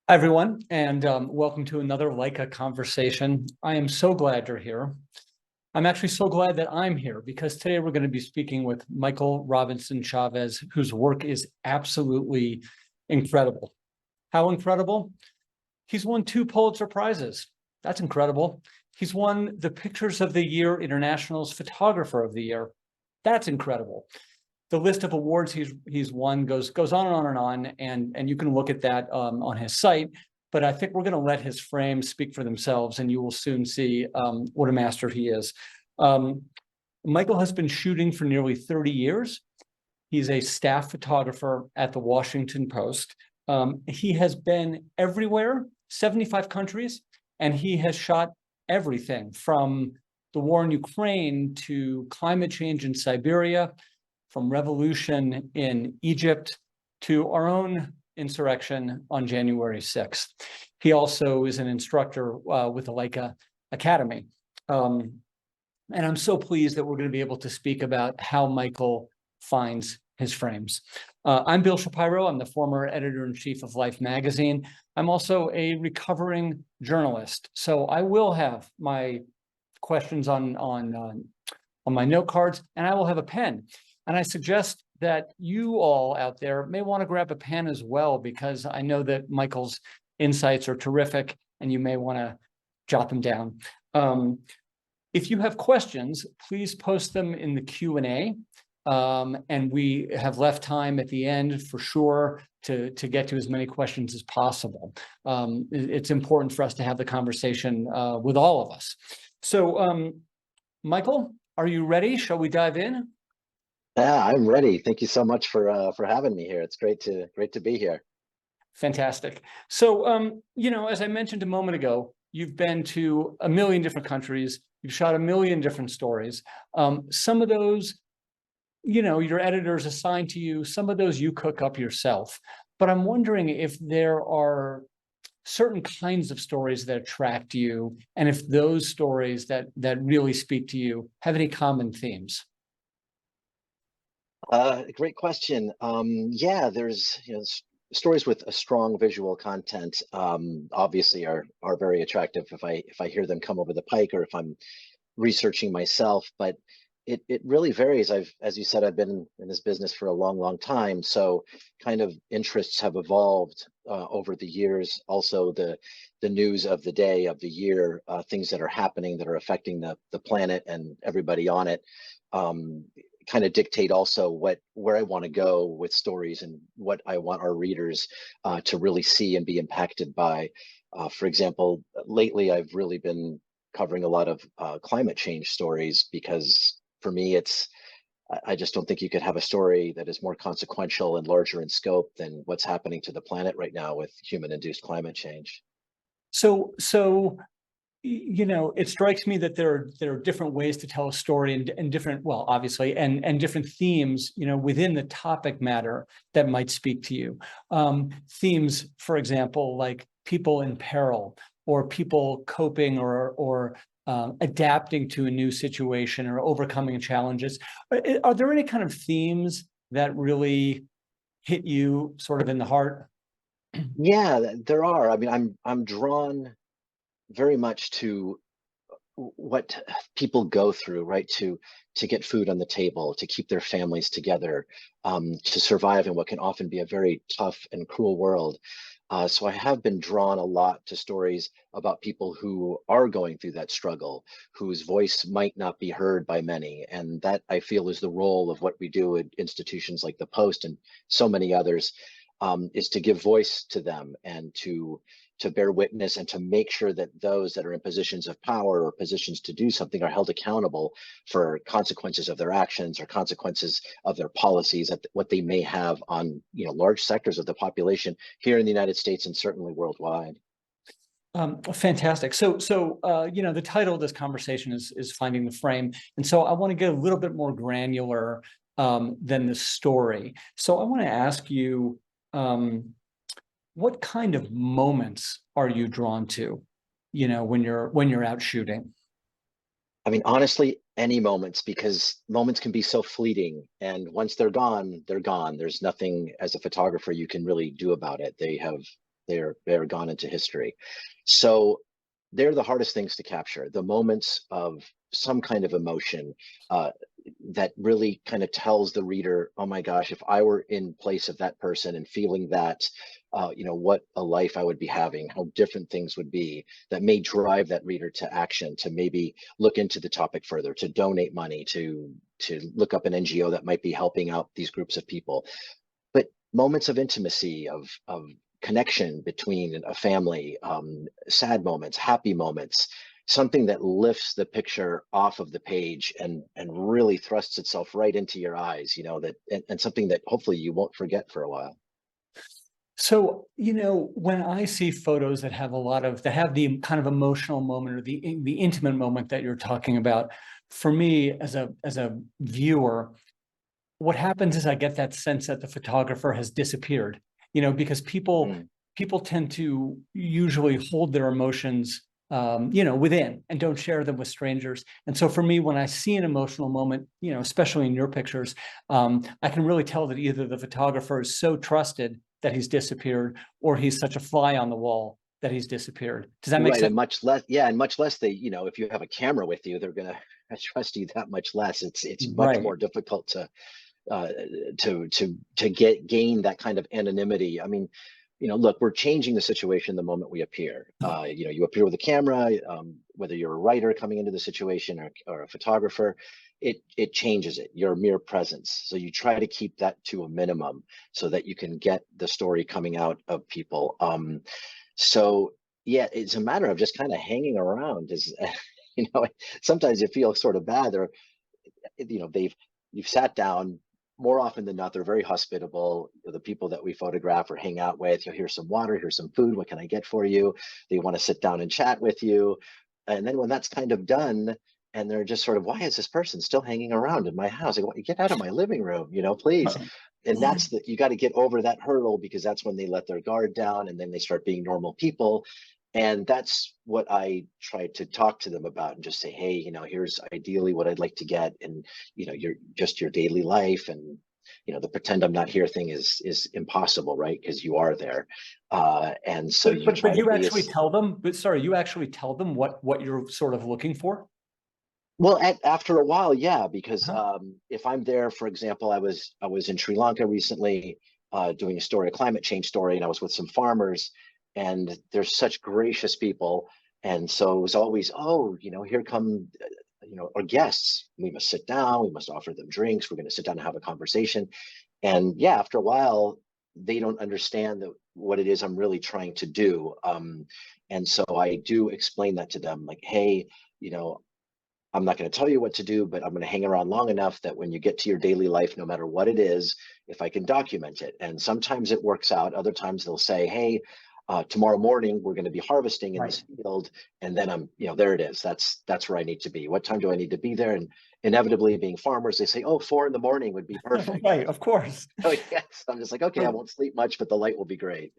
Hi, everyone, and welcome to another Leica conversation. I am so glad you're here. I'm actually so glad that I'm here because today we're going to be speaking with Michael Robinson Chávez, whose work is absolutely incredible. How incredible? He's won 2 Pulitzer Prizes. That's incredible. He's won the Pictures of the Year International's Photographer of the Year. That's incredible. The list of awards he's won goes on and on and on, and you can look at that on his site. But I think we're going to let his frames speak for themselves, and you will soon see what a master he is. Michael has been shooting for nearly 30 years. He's a staff photographer at the Washington Post. He has been everywhere, 75 countries, and he has shot everything from the war in Ukraine to climate change in Siberia, from revolution in Egypt to our own insurrection on January 6th. He also is an instructor with the Leica Academy. And I'm so pleased that we're going to be able to speak about how Michael finds his frames. I'm Bill Shapiro. I'm the former editor-in-chief of Life magazine. I'm also a recovering journalist. So I will have my questions on my note cards, and I will have a pen. And I suggest that you all out there may want to grab a pen as well, because I know that Michael's insights are terrific and you may want to jot them down. If you have questions, please post them in the Q&A. And we have left time at the end for sure to get to as many questions as possible. It's important for us to have the conversation with all of us. So, Michael, are you ready? Shall we dive in? Yeah, I'm ready. Thank you so much for having me here. It's great to be here. Fantastic. So, as I mentioned a moment ago, you've been to a million different countries. You've shot a million different stories. Some of those, your editors assign to you. Some of those you cook up yourself. But I'm wondering if there are certain kinds of stories that attract you, and if those stories that really speak to you have any common themes. Great question. Yeah, there's stories with a strong visual content. Obviously, are very attractive if I hear them come over the pike or if I'm researching myself. But it really varies. As you said, I've been in this business for a long time, so kind of interests have evolved over the years. Also, the news of the day, of the year, things that are happening that are affecting the planet and everybody on it. Kind of dictate also where I want to go with stories and what I want our readers to really see and be impacted by. For example, lately I've really been covering a lot of climate change stories because for me I just don't think you could have a story that is more consequential and larger in scope than what's happening to the planet right now with human-induced climate change. So, it strikes me that there are different ways to tell a story and different, well, obviously, and different themes, within the topic matter that might speak to you. Themes, for example, like people in peril or people coping or adapting to a new situation or overcoming challenges. Are there any kind of themes that really hit you sort of in the heart? Yeah, there are. I mean, I'm drawn very much to what people go through, right? To get food on the table, to keep their families together, to survive in what can often be a very tough and cruel world. So I have been drawn a lot to stories about people who are going through that struggle, whose voice might not be heard by many. And that I feel is the role of what we do at institutions like the Post and so many others, is to give voice to them and to bear witness and to make sure that those that are in positions of power or positions to do something are held accountable for consequences of their actions or consequences of their policies, that what they may have on large sectors of the population here in the United States and certainly worldwide. Fantastic. So, the title of this conversation is Finding the Frame. And so I want to get a little bit more granular than the story. So I want to ask you, what kind of moments are you drawn to, when you're out shooting? I mean, honestly, any moments, because moments can be so fleeting. And once they're gone, they're gone. There's nothing as a photographer you can really do about it. They have They're gone into history. So they're the hardest things to capture, the moments of some kind of emotion that really kind of tells the reader, oh my gosh, if I were in place of that person and feeling that, what a life I would be having, how different things would be, that may drive that reader to action, to maybe look into the topic further, to donate money, to look up an NGO that might be helping out these groups of people. But moments of intimacy, of connection between a family, sad moments, happy moments, something that lifts the picture off of the page and really thrusts itself right into your eyes, and something that hopefully you won't forget for a while. So, when I see photos that have that have the kind of emotional moment or the intimate moment that you're talking about, for me as a viewer, what happens is I get that sense that the photographer has disappeared, because people tend to usually hold their emotions, within and don't share them with strangers. And so for me, when I see an emotional moment, especially in your pictures, I can really tell that either the photographer is so trusted that he's disappeared, or he's such a fly on the wall that he's disappeared. Does that make Right, sense? and much less, yeah, and much less they, if you have a camera with you, they're gonna trust you that much less. It's much Right. more difficult uh, to gain that kind of anonymity. I mean, look, we're changing the situation the moment we appear. You appear with a camera, whether you're a writer coming into the situation or a photographer, it changes it, your mere presence. So you try to keep that to a minimum so that you can get the story coming out of people. So yeah, it's a matter of just kind of hanging around. Is sometimes you feel sort of bad, or you've sat down. More often than not, they're very hospitable. The people that we photograph or hang out with, here's some water, here's some food, what can I get for you? They want to sit down and chat with you. And then when that's kind of done, and they're just sort of, why is this person still hanging around in my house? I go, get out of my living room, please. And that's you got to get over that hurdle, because that's when they let their guard down and then they start being normal people. And that's what I try to talk to them about, and just say, hey, here's ideally what I'd like to get. And, your daily life, and, the pretend I'm not here thing is impossible, right? Because you are there. And so you try But to you be actually as, tell them, you actually tell them what you're sort of looking for? well, after a while, yeah, because Huh? if I'm there, for example, I was in Sri Lanka recently, doing a story, a climate change story, and I was with some farmers, and they're such gracious people, and so it was always, oh, here come, our guests. We must sit down. We must offer them drinks. We're going to sit down and have a conversation. And yeah, after a while, they don't understand what it is I'm really trying to do. And so I do explain that to them, like, hey, you know, I'm not going to tell you what to do, but I'm going to hang around long enough that when you get to your daily life, no matter what it is, if I can document it. And sometimes it works out. Other times they'll say, hey, tomorrow morning we're going to be harvesting in Right. this field, and then I'm, there it is. That's where I need to be. What time do I need to be there? And inevitably, being farmers, they say, oh, 4 a.m. would be perfect. Right, of course. So yes, I'm just like, okay, I So, won't sleep much, but the light will be great.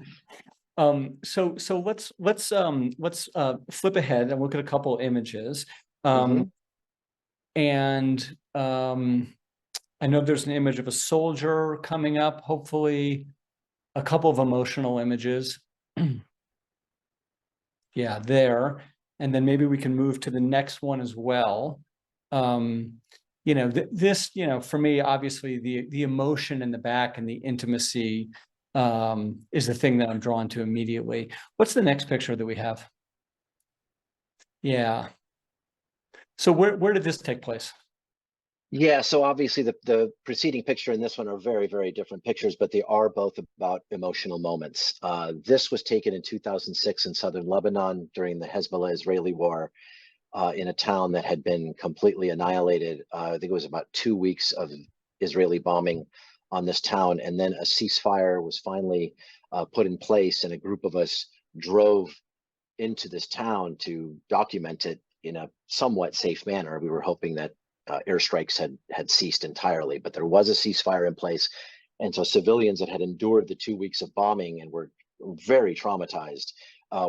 so let's flip ahead and look at a couple images. Hmm. And I know there's an image of a soldier coming up, hopefully a couple of emotional images. Yeah, there. And then maybe we can move to the next one as well. This, for me, obviously the emotion in the back and the intimacy is the thing that I'm drawn to immediately. What's the next picture that we have? Yeah. So where did this take place? Yeah, so obviously the preceding picture and this one are very, very different pictures, but they are both about emotional moments. This was taken in 2006 in southern Lebanon during the Hezbollah-Israeli war, in a town that had been completely annihilated. I think it was about 2 weeks of Israeli bombing on this town, and then a ceasefire was finally put in place, and a group of us drove into this town to document it in a somewhat safe manner. We were hoping that airstrikes had ceased entirely, but there was a ceasefire in place, and so civilians that had endured the 2 weeks of bombing and were very traumatized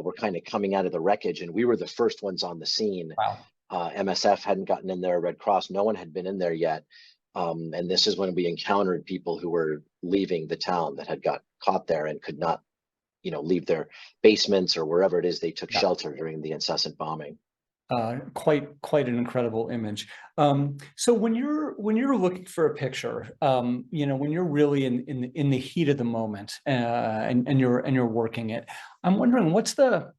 were kind of coming out of the wreckage, and we were the first ones on the scene. Wow. MSF hadn't gotten in there, Red Cross, no one had been in there yet. And this is when we encountered people who were leaving the town that had got caught there and could not leave their basements or wherever it is they took Yeah. shelter during the incessant bombing. Quite an incredible image. So when you're looking for a picture, when you're really in the heat of the moment, and you're working it, I'm wondering what's the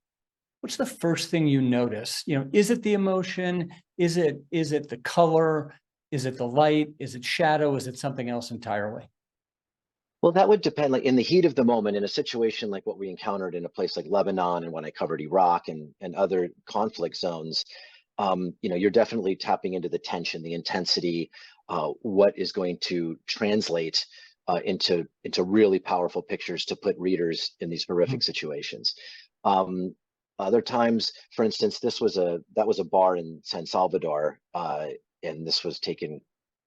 first thing you notice? Is it the emotion? Is it the color? Is it the light? Is it shadow? Is it something else entirely? Well, that would depend, like in the heat of the moment, in a situation like what we encountered in a place like Lebanon, and when I covered Iraq and other conflict zones, you're definitely tapping into the tension, the intensity, what is going to translate into really powerful pictures to put readers in these horrific situations. Um, Other times, for instance, that was a bar in San Salvador, and this was taken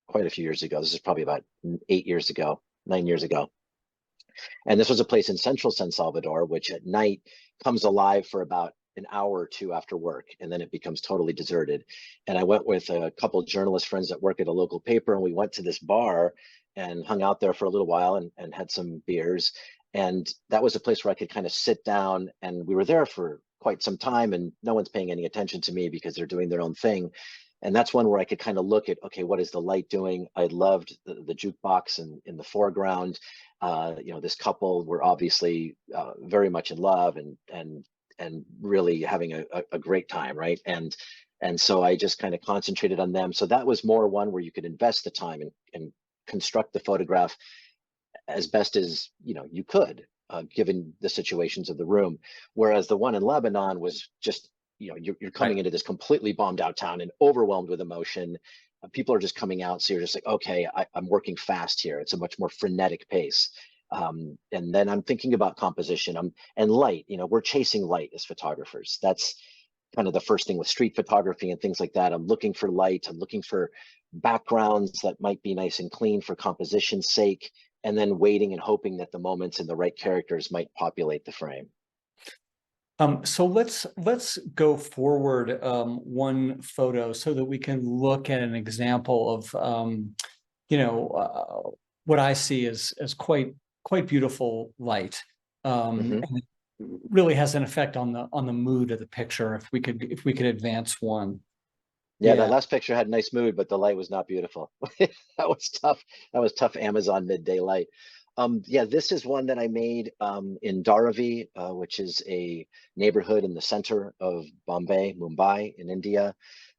quite a few years ago. This is probably about 8 years ago, 9 years ago. And this was a place in central San Salvador, which at night comes alive for about an hour or two after work, and then it becomes totally deserted. And I went with a couple of journalist friends that work at a local paper, and we went to this bar and hung out there for a little while and had some beers. And that was a place where I could kind of sit down, and we were there for quite some time, and no one's paying any attention to me because they're doing their own thing. And that's one where I could kind of look at, okay, what is the light doing? I loved the jukebox in the foreground. This couple were obviously very much in love and really having a great time, right? And so I just kind of concentrated on them. So that was more one where you could invest the time and construct the photograph as best as you could, given the situations of the room. Whereas the one in Lebanon was just, you're coming into this completely bombed out town and overwhelmed with emotion. People are just coming out, so you're just like, okay, I'm working fast here. It's a much more frenetic pace. And then I'm thinking about composition, and light. We're chasing light as photographers. That's kind of the first thing with street photography and things like that. I'm looking for light. I'm looking for backgrounds that might be nice and clean for composition's sake, and then waiting and hoping that the moments and the right characters might populate the frame. So let's go forward one photo so that we can look at an example of what I see as quite beautiful light. Mhm. And it really has an effect on the mood of the picture. If we could advance one. Yeah, Yeah. that last picture had nice mood, but the light was not beautiful. That was tough. That was tough Amazon midday light. Yeah, this is one that I made in Dharavi, which is a neighborhood in the center of Mumbai in India.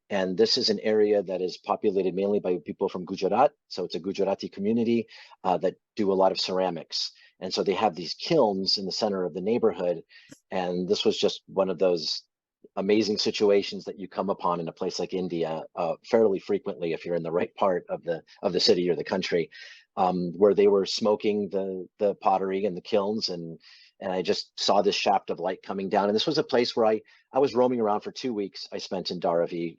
And this is an area that is populated mainly by people from Gujarat. So it's a Gujarati community that do a lot of ceramics. And so they have these kilns in the center of the neighborhood. And this was just one of those amazing situations that you come upon in a place like India fairly frequently if you're in the right part of the city or the country, where they were smoking the pottery and the kilns, and I just saw this shaft of light coming down. And this was a place where I was roaming around for 2 weeks. I spent in Dharavi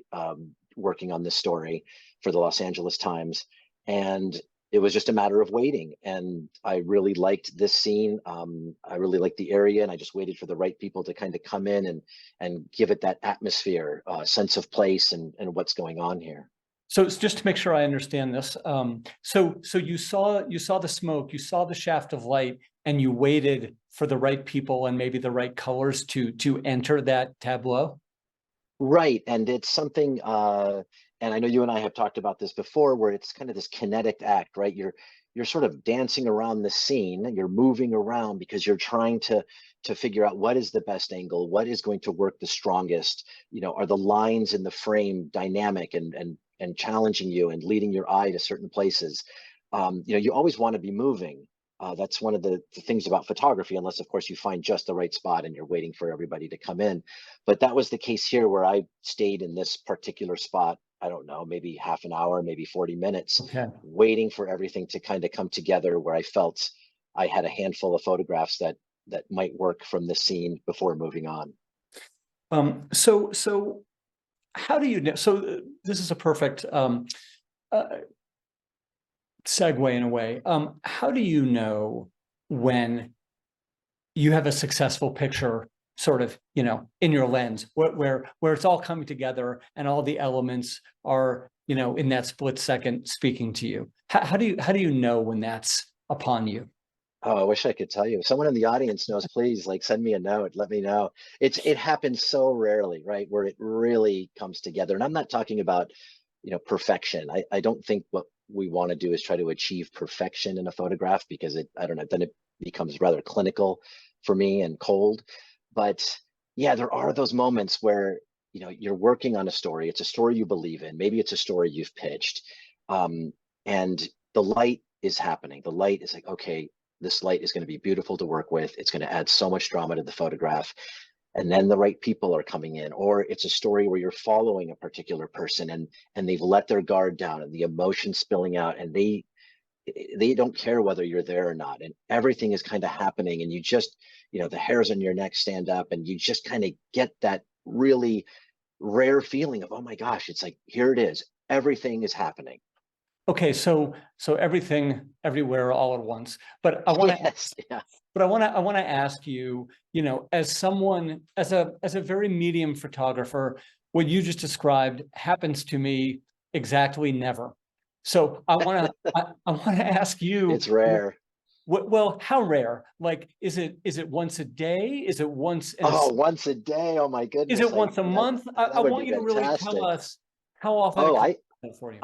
working on this story for the Los Angeles Times, and it was just a matter of waiting. And I really liked this scene. I really liked the area, and I just waited for the right people to kind of come in and give it that atmosphere, sense of place and what's going on here. So it's just to make sure I understand this. So you saw the smoke, you saw the shaft of light, and you waited for the right people and maybe the right colors to enter that tableau. Right, and it's something, and I know you and I have talked about this before, where it's kind of this kinetic act, right? You're sort of dancing around the scene, and you're moving around because you're trying to figure out what is the best angle, what is going to work the strongest. Are the lines in the frame dynamic and challenging you and leading your eye to certain places? You always want to be moving. That's one of the things about photography, unless of course you find just the right spot and you're waiting for everybody to come in. But that was the case here, where I stayed in this particular spot, I don't know, maybe half an hour, maybe 40 minutes, Okay. waiting for everything to kind of come together, where I felt I had a handful of photographs that might work from this scene before moving on. So how do you know? So this is a perfect uh, segue in a way. How do you know when you have a successful picture sort of, in your lens, where it's all coming together and all the elements are, in that split second speaking to you? How do you know when that's upon you? Oh, I wish I could tell you. If someone in the audience knows, please like send me a note, let me know. It happens so rarely, right? Where it really comes together. And I'm not talking about, perfection. I don't think what we want to do is try to achieve perfection in a photograph because I don't know, then it becomes rather clinical for me and cold. But yeah, there are those moments where, you're working on a story. It's a story you believe in. Maybe it's a story you've pitched. Um, and the light is happening. The light is like, okay, this light is going to be beautiful to work with. It's going to add so much drama to the photograph. And then the right people are coming in, or it's a story where you're following a particular person and they've let their guard down and the emotion spilling out and they don't care whether you're there or not. And everything is kind of happening. And you just, the hairs on your neck stand up and you just kind of get that really rare feeling of, oh my gosh, it's like, here it is. Everything is happening. Okay, so everything, everywhere, all at once. But I want to, Yes, yeah. but I want to ask you, as someone, as a very medium photographer, what you just described happens to me exactly never. So I want to ask you, It's rare. well, how rare? Like, is it once a day? Is it once in Oh, once a day. Oh my is goodness. it once a month? I That would want be you to really tell fantastic. us how often it Oh, comes for you.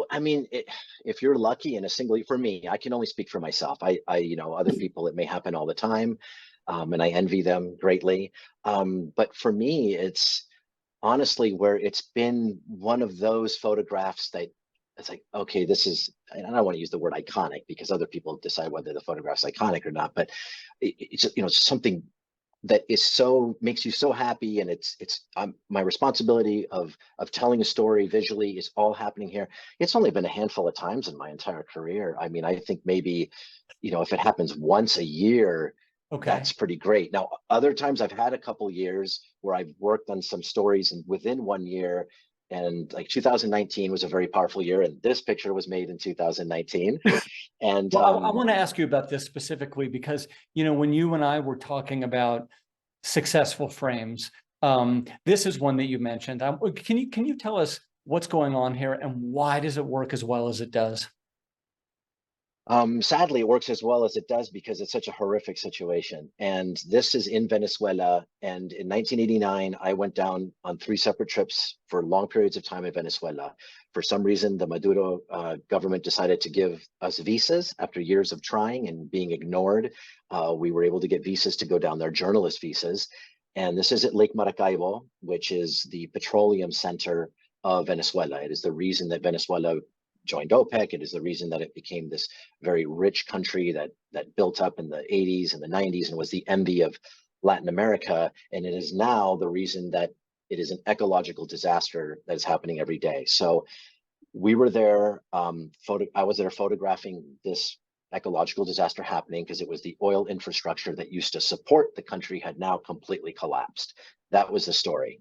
I mean, if you're lucky in a single, for me, I can only speak for myself. Other people, it may happen all the time, and I envy them greatly. But for me, it's honestly where it's been one of those photographs that it's like, okay, this is, and I don't want to use the word iconic because other people decide whether the photograph's iconic or not, but it's, it's something that is so makes you so happy, and it's my responsibility of telling a story visually is all happening here. It's only been a handful of times in my entire career. I mean, I think maybe, if it happens once a year, Okay. that's pretty great. Now, other times I've had a couple years where I've worked on some stories and within 1 year, and like 2019 was a very powerful year, and this picture was made in 2019. And Well, I want to ask you about this specifically because, when you and I were talking about successful frames, this is one that you mentioned. Can you tell us what's going on here and why does it work as well as it does? Sadly, it works as well as it does because it's such a horrific situation. And this is in Venezuela. And in 1989, I went down on 3 separate trips for long periods of time in Venezuela. For some reason, the Maduro government decided to give us visas after years of trying and being ignored. We were able to get visas to go down there, journalist visas. And this is at Lake Maracaibo, which is the petroleum center of Venezuela. It is the reason that Venezuela joined OPEC. It is the reason that it became this very rich country that built up in the 80s and the 90s and was the envy of Latin America. And it is now the reason that it is an ecological disaster that is happening every day. So we were there. I was there photographing this ecological disaster happening because it was the oil infrastructure that used to support the country had now completely collapsed. That was the story.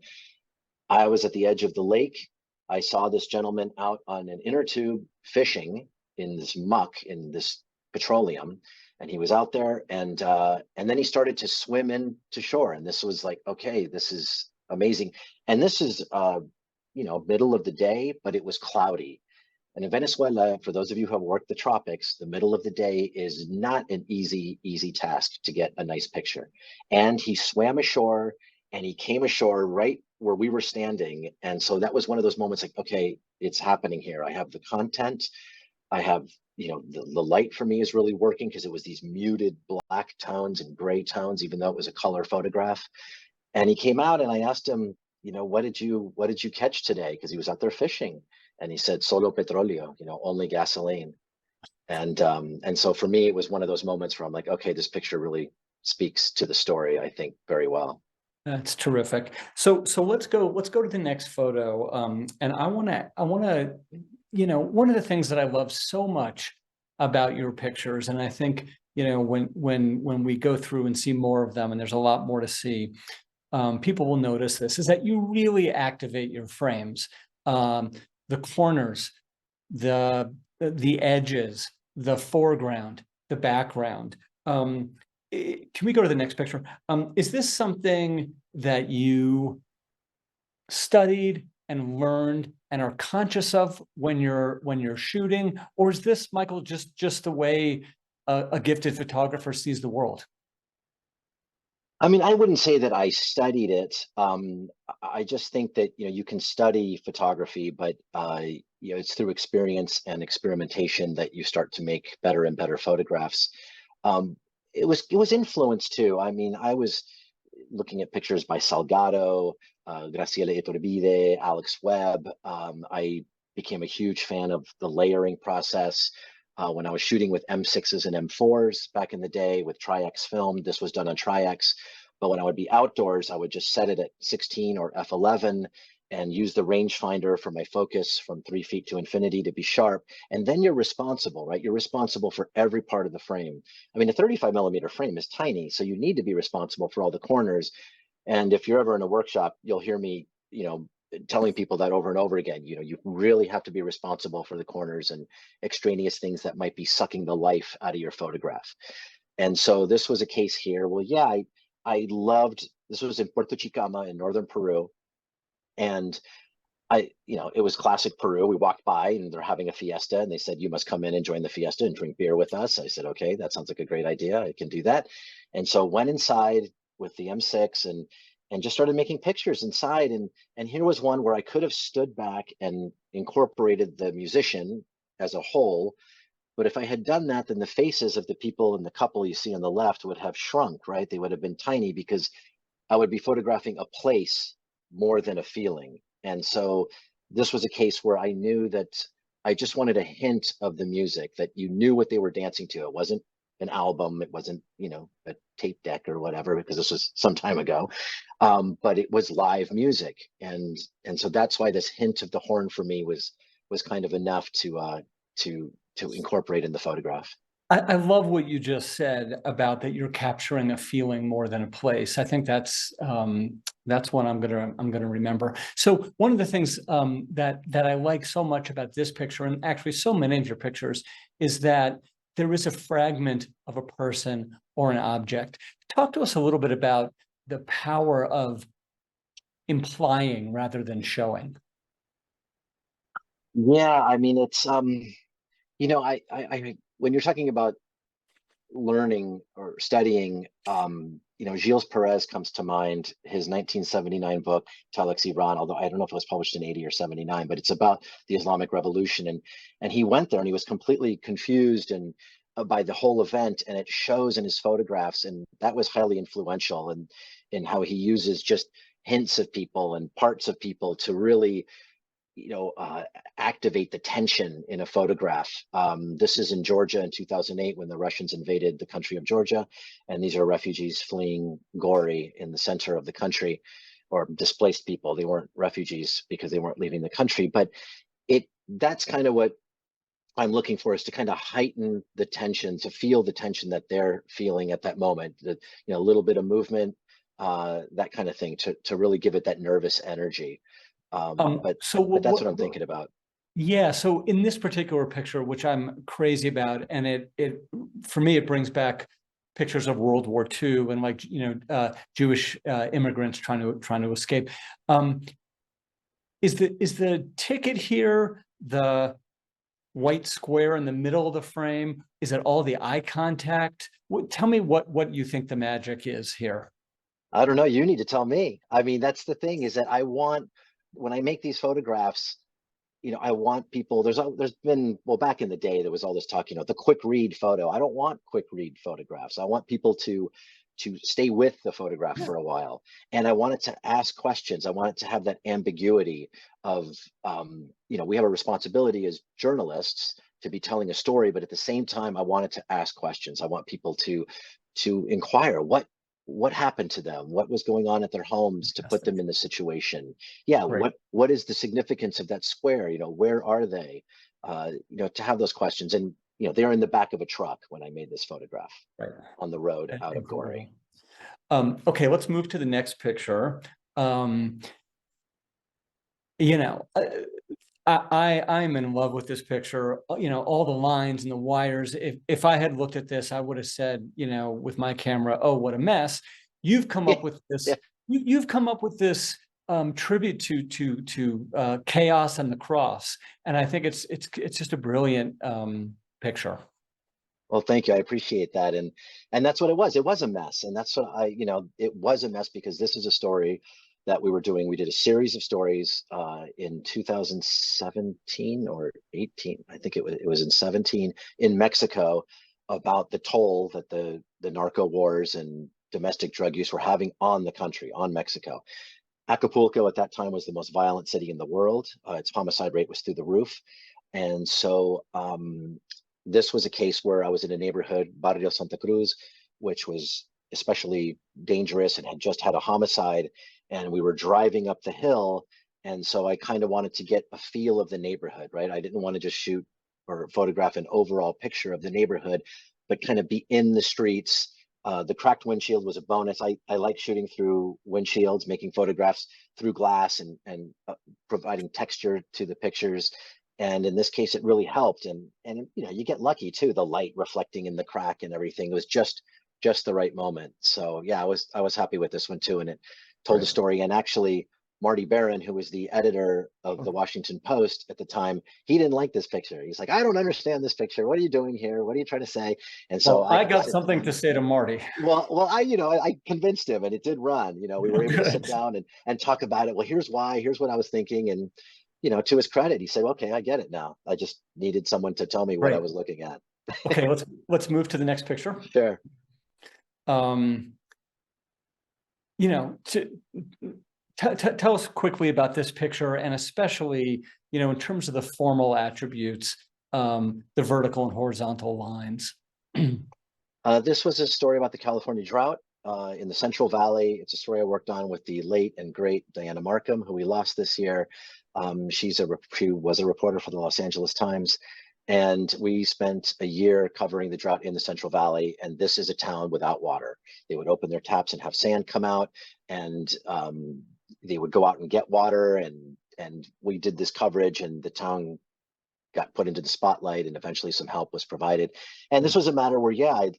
I was at the edge of the lake. I saw this gentleman out on an inner tube fishing in this muck, in this petroleum, and he was out there, and then he started to swim in to shore. And this was like, okay, this is amazing. And this is middle of the day, but it was cloudy. And in Venezuela, for those of you who have worked the tropics, the middle of the day is not an easy task to get a nice picture. And he swam ashore and he came ashore right where we were standing. And so that was one of those moments like, okay, it's happening here. I have the content. I have, the light for me is really working because it was these muted black tones and gray tones, even though it was a color photograph. And he came out and I asked him, what did you catch today? Because he was out there fishing. And he said, solo petróleo, only gasoline. And so for me, it was one of those moments where I'm like, okay, this picture really speaks to the story, I think, very well. That's terrific. So let's go to the next photo. And I want to, one of the things that I love so much about your pictures, and I think, when we go through and see more of them, and there's a lot more to see, people will notice this, is that you really activate your frames, the corners, the edges, the foreground, the background. Can we go to the next picture? Is this something that you studied and learned and are conscious of when you're shooting, or is this, Michael, just the way a gifted photographer sees the world? I mean, I wouldn't say that I studied it. I just think that, you can study photography, but it's through experience and experimentation that you start to make better and better photographs. Um, it was influenced too. I mean, I was looking at pictures by Salgado, Graciela Iturbide, Alex Webb. I became a huge fan of the layering process. When I was shooting with M6s and M4s back in the day with Tri-X film, this was done on Tri-X. But when I would be outdoors, I would just set it at 16 or f11 and use the rangefinder for my focus from 3 feet to infinity to be sharp. And then you're responsible, right? You're responsible for every part of the frame. I mean, a 35 millimeter frame is tiny, so you need to be responsible for all the corners. And if you're ever in a workshop, you'll hear me, telling people that over and over again. You really have to be responsible for the corners and extraneous things that might be sucking the life out of your photograph. And so this was a case here. Well, yeah, I loved, this was in Puerto Chicama in northern Peru. And it was classic Peru. We walked by and they're having a fiesta and they said, you must come in and join the fiesta and drink beer with us. I said, okay, that sounds like a great idea. I can do that. And so went inside with the M6 and just started making pictures inside. And here was one where I could have stood back and incorporated the musician as a whole. But if I had done that, then the faces of the people in the couple you see on the left would have shrunk, right? They would have been tiny because I would be photographing a place more than a feeling. And so this was a case where I knew that I just wanted a hint of the music, that you knew what they were dancing to. It wasn't an album, it wasn't, a tape deck or whatever, because this was some time ago. But it was live music. And so that's why this hint of the horn for me was kind of enough to incorporate in the photograph. I love what you just said about that you're capturing a feeling more than a place. I think that's what I'm gonna remember. So one of the things that I like so much about this picture, and actually so many of your pictures, is that there is a fragment of a person or an object. Talk to us a little bit about the power of implying rather than showing. Yeah, I mean, it's I when you're talking about learning or studying, Gilles Perez comes to mind, his 1979 book, Telex Iran, although I don't know if it was published in 80 or 79, but it's about the Islamic Revolution. And he went there and he was completely confused and by the whole event, and it shows in his photographs. And that was highly influential in how he uses just hints of people and parts of people to really activate the tension in a photograph. This is in Georgia in 2008 when the Russians invaded the country of Georgia, and these are refugees fleeing Gori in the center of the country, or displaced people. They weren't refugees because they weren't leaving the country, but that's kind of what I'm looking for, is to kind of heighten the tension, to feel the tension that they're feeling at that moment, that a little bit of movement, that kind of thing, to really give it that nervous energy. But that's what I'm thinking about. Yeah, so in this particular picture, which I'm crazy about, and it for me it brings back pictures of World War II and Jewish immigrants trying to escape. Is the ticket here the white square in the middle of the frame? Is it all the eye contact? Tell me what you think the magic is here. I don't know. You need to tell me. I mean, that's the thing, is that when I make these photographs, I want people, there's been, well, back in the day, there was all this talk, the quick read photo. I don't want quick read photographs. I want people to stay with the photograph for a while. And I want it to ask questions. I want it to have that ambiguity of, we have a responsibility as journalists to be telling a story, but at the same time, I want it to ask questions. I want people to inquire what happened to them, what was going on at their homes to put them in the situation. Yeah, Right. what is the significance of that square? Where are they? To have those questions. And they're in the back of a truck when I made this photograph, Right. on the road out of Incredible. Gori. Okay, let's move to the next picture. Um, you know, uh, I'm in love with this picture. All the lines and the wires. If I had looked at this, I would have said, with my camera, "Oh, what a mess." You've come Yeah, up with this. yeah. You've come up with this tribute to chaos and the cross, and I think it's just a brilliant picture. Well, thank you. I appreciate that. And that's what it was. It was a mess. And that's what it was a mess because this is a story that we were doing. We did a series of stories in 2017 or 18. I think it was in 17 in Mexico about the toll that the narco wars and domestic drug use were having on the country, on Mexico. Acapulco at that time was the most violent city in the world. Its homicide rate was through the roof. And so this was a case where I was in a neighborhood, Barrio Santa Cruz, which was especially dangerous and had just had a homicide. And we were driving up the hill. And so I kind of wanted to get a feel of the neighborhood, right? I didn't want to just shoot or photograph an overall picture of the neighborhood, but kind of be in the streets. The cracked windshield was a bonus. I like shooting through windshields, making photographs through glass and providing texture to the pictures. And in this case, it really helped. And you get lucky too, the light reflecting in the crack and everything. It was just the right moment. So yeah, I was happy with this one too. And it told a story. And actually, Marty Barron, who was the editor of the Washington Post at the time, he didn't like this picture. He's like, I don't understand this picture. What are you doing here? What are you trying to say? And so well, I got something to say to Marty. Well, I convinced him, and it did run. We were able to sit down and talk about it. Well, here's why. Here's what I was thinking. And to his credit, he said, "Okay, I get it now. I just needed someone to tell me what I was looking at." Okay, let's move to the next picture. Sure. Tell us quickly about this picture, and especially, in terms of the formal attributes, the vertical and horizontal lines. This was a story about the California drought in the Central Valley. It's a story I worked on with the late and great Diana Markham, who we lost this year. She was a reporter for the Los Angeles Times, and we spent a year covering the drought in the Central Valley. And this is a town without water. They would open their taps and have sand come out, and they would go out and get water. And we did this coverage, and the town got put into the spotlight, and eventually some help was provided. And this was a matter where,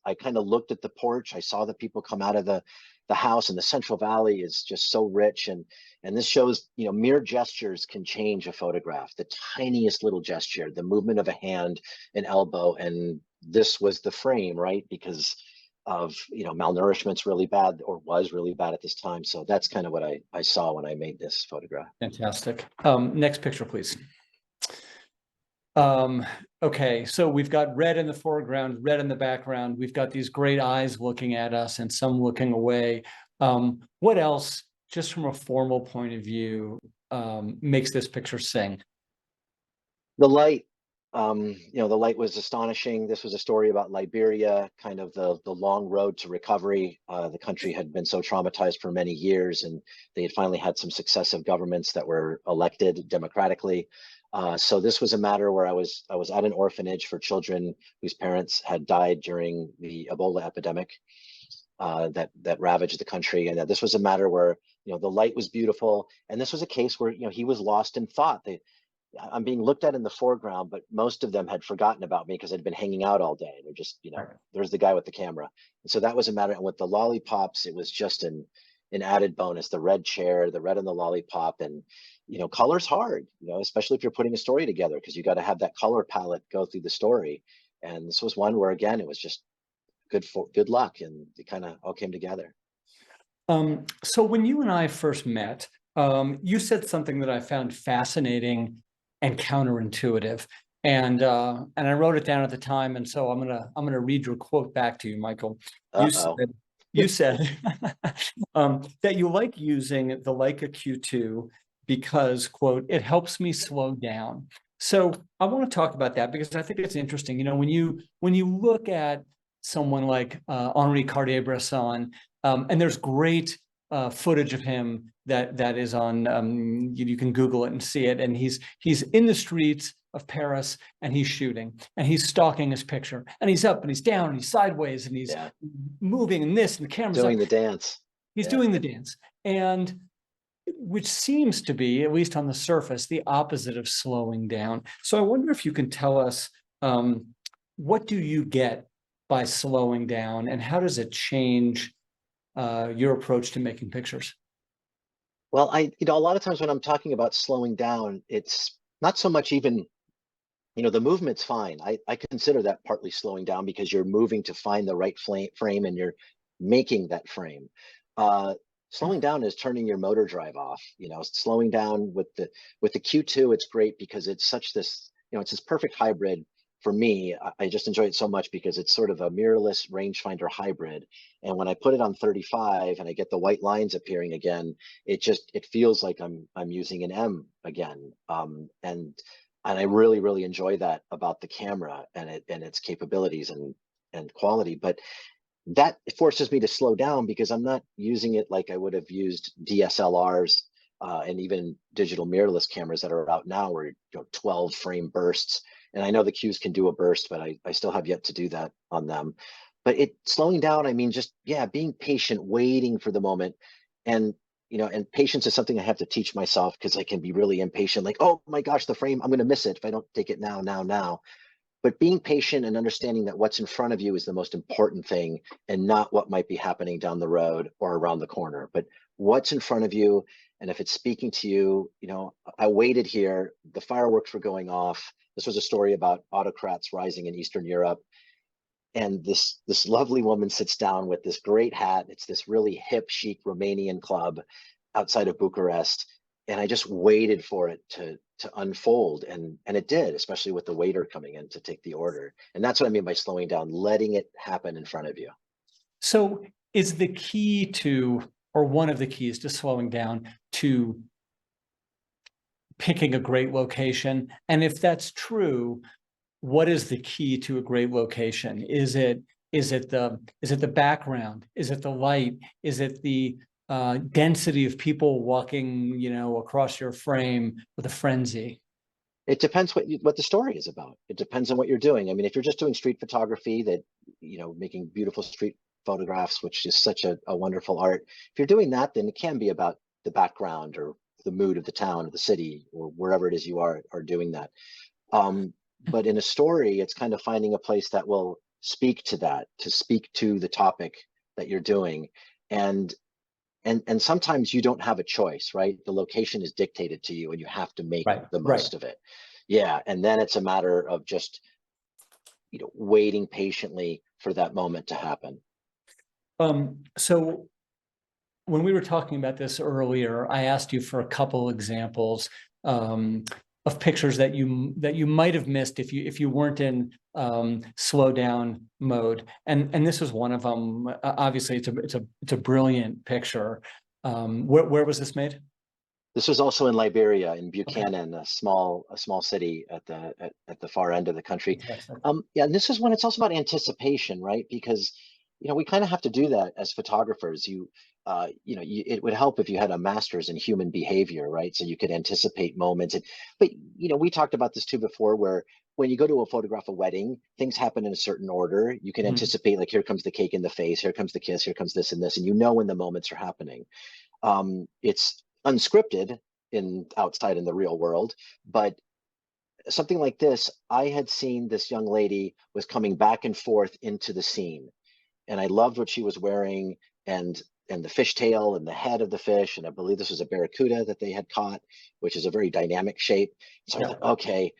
I kind of looked at the porch. I saw the people come out of the house, and the Central Valley is just so rich. And this shows, mere gestures can change a photograph. The tiniest little gesture, the movement of a hand, an elbow, and this was the frame, right? Because of, malnourishment's really bad, or was really bad at this time. So that's kind of what I saw when I made this photograph. Fantastic. Next picture, please. Okay, so we've got red in the foreground, red in the background. We've got these great eyes looking at us and some looking away. What else, just from a formal point of view, makes this picture sing? The light. The light was astonishing. This was a story about Liberia, kind of the long road to recovery. The country had been so traumatized for many years, and they had finally had some successive governments that were elected democratically. So this was a matter where I was at an orphanage for children whose parents had died during the Ebola epidemic that ravaged the country. And this was a matter where, the light was beautiful. And this was a case where, he was lost in thought. I'm being looked at in the foreground, but most of them had forgotten about me because I'd been hanging out all day. They're just, there's the guy with the camera. And so that was a matter. And with the lollipops, it was just an added bonus. The red chair, the red on the lollipop, and color's hard, especially if you're putting a story together, because you got to have that color palette go through the story. And this was one where, again, it was just good luck, and it kind of all came together. So when you and I first met, you said something that I found fascinating and counterintuitive, and I wrote it down at the time, and so I'm gonna read your quote back to you, Michael. You said that you like using the Leica Q2 because, quote, it helps me slow down. So I want to talk about that because I think it's interesting. When you look at someone like Henri Cartier-Bresson, and there's great footage of him that is on, you can Google it and see it, and he's in the streets of Paris, and he's shooting, and he's stalking his picture, and he's up and he's down and he's sideways, and he's moving, and this, and the camera's doing up. The dance. He's doing the dance, and which seems to be, at least on the surface, the opposite of slowing down. So I wonder if you can tell us, what do you get by slowing down, and how does it change your approach to making pictures? Well, a lot of times when I'm talking about slowing down, it's not so much even The movement's fine. I consider that partly slowing down because you're moving to find the right frame and you're making that frame. Uh, Slowing down is turning your motor drive off. Slowing down with the Q2, it's great because it's such this, it's this perfect hybrid for me. I just enjoy it so much because it's sort of a mirrorless rangefinder hybrid. And when I put it on 35 and I get the white lines appearing again, it feels like I'm using an M again. And I really, really enjoy that about the camera and its capabilities and quality. But that forces me to slow down because I'm not using it like I would have used DSLRs and even digital mirrorless cameras that are out now, where 12 frame bursts. And I know the Qs can do a burst, but I still have yet to do that on them. But slowing down, I mean, just, yeah, being patient, waiting for the moment. And and patience is something I have to teach myself because I can be really impatient, like, oh my gosh, the frame, I'm going to miss it if I don't take it now. But being patient and understanding that what's in front of you is the most important thing, and not what might be happening down the road or around the corner, but what's in front of you. And if it's speaking to you, I waited here, the fireworks were going off. This was a story about autocrats rising in Eastern Europe. And this lovely woman sits down with this great hat. It's this really hip, chic Romanian club outside of Bucharest. And I just waited for it to unfold. And it did, especially with the waiter coming in to take the order. And that's what I mean by slowing down, letting it happen in front of you. So is the key to, or one of the keys to slowing down, to picking a great location? And if that's true, what is the key to a great location? Is it the background? Is it the light? Is it the density of people walking, across your frame with a frenzy? It depends what the story is about. It depends on what you're doing. I mean, if you're just doing street photography, that making beautiful street photographs, which is such a wonderful art. If you're doing that, then it can be about the background or the mood of the town or the city or wherever it is you are doing that. But in a story, it's kind of finding a place that will speak to that, to speak to the topic that you're doing. And sometimes you don't have a choice, right? The location is dictated to you and you have to make Right, the right. most of it. Yeah. And then it's a matter of just, waiting patiently for that moment to happen. So when we were talking about this earlier, I asked you for a couple examples of pictures that you might have missed if you weren't in slow down mode, and this was one of them. Obviously, it's a brilliant picture. Where was this made? This was also in Liberia, in Okay, Buchanan, a small city at the far end of the country. fantastic. Yeah, and this is when it's also about anticipation, right? Because we kind of have to do that as photographers. It would help if you had a master's in human behavior, right? So you could anticipate moments. But we talked about this too before, where when you go to photograph a wedding, things happen in a certain order. You can Mhm. anticipate, like, here comes the cake in the face, here comes the kiss, here comes this and this, and when the moments are happening. It's unscripted outside in the real world, but something like this, I had seen this young lady was coming back and forth into the scene, and I loved what she was wearing, and the fishtail and the head of the fish, and I believe this was a barracuda that they had caught, which is a very dynamic shape. So I Yeah, thought, okay,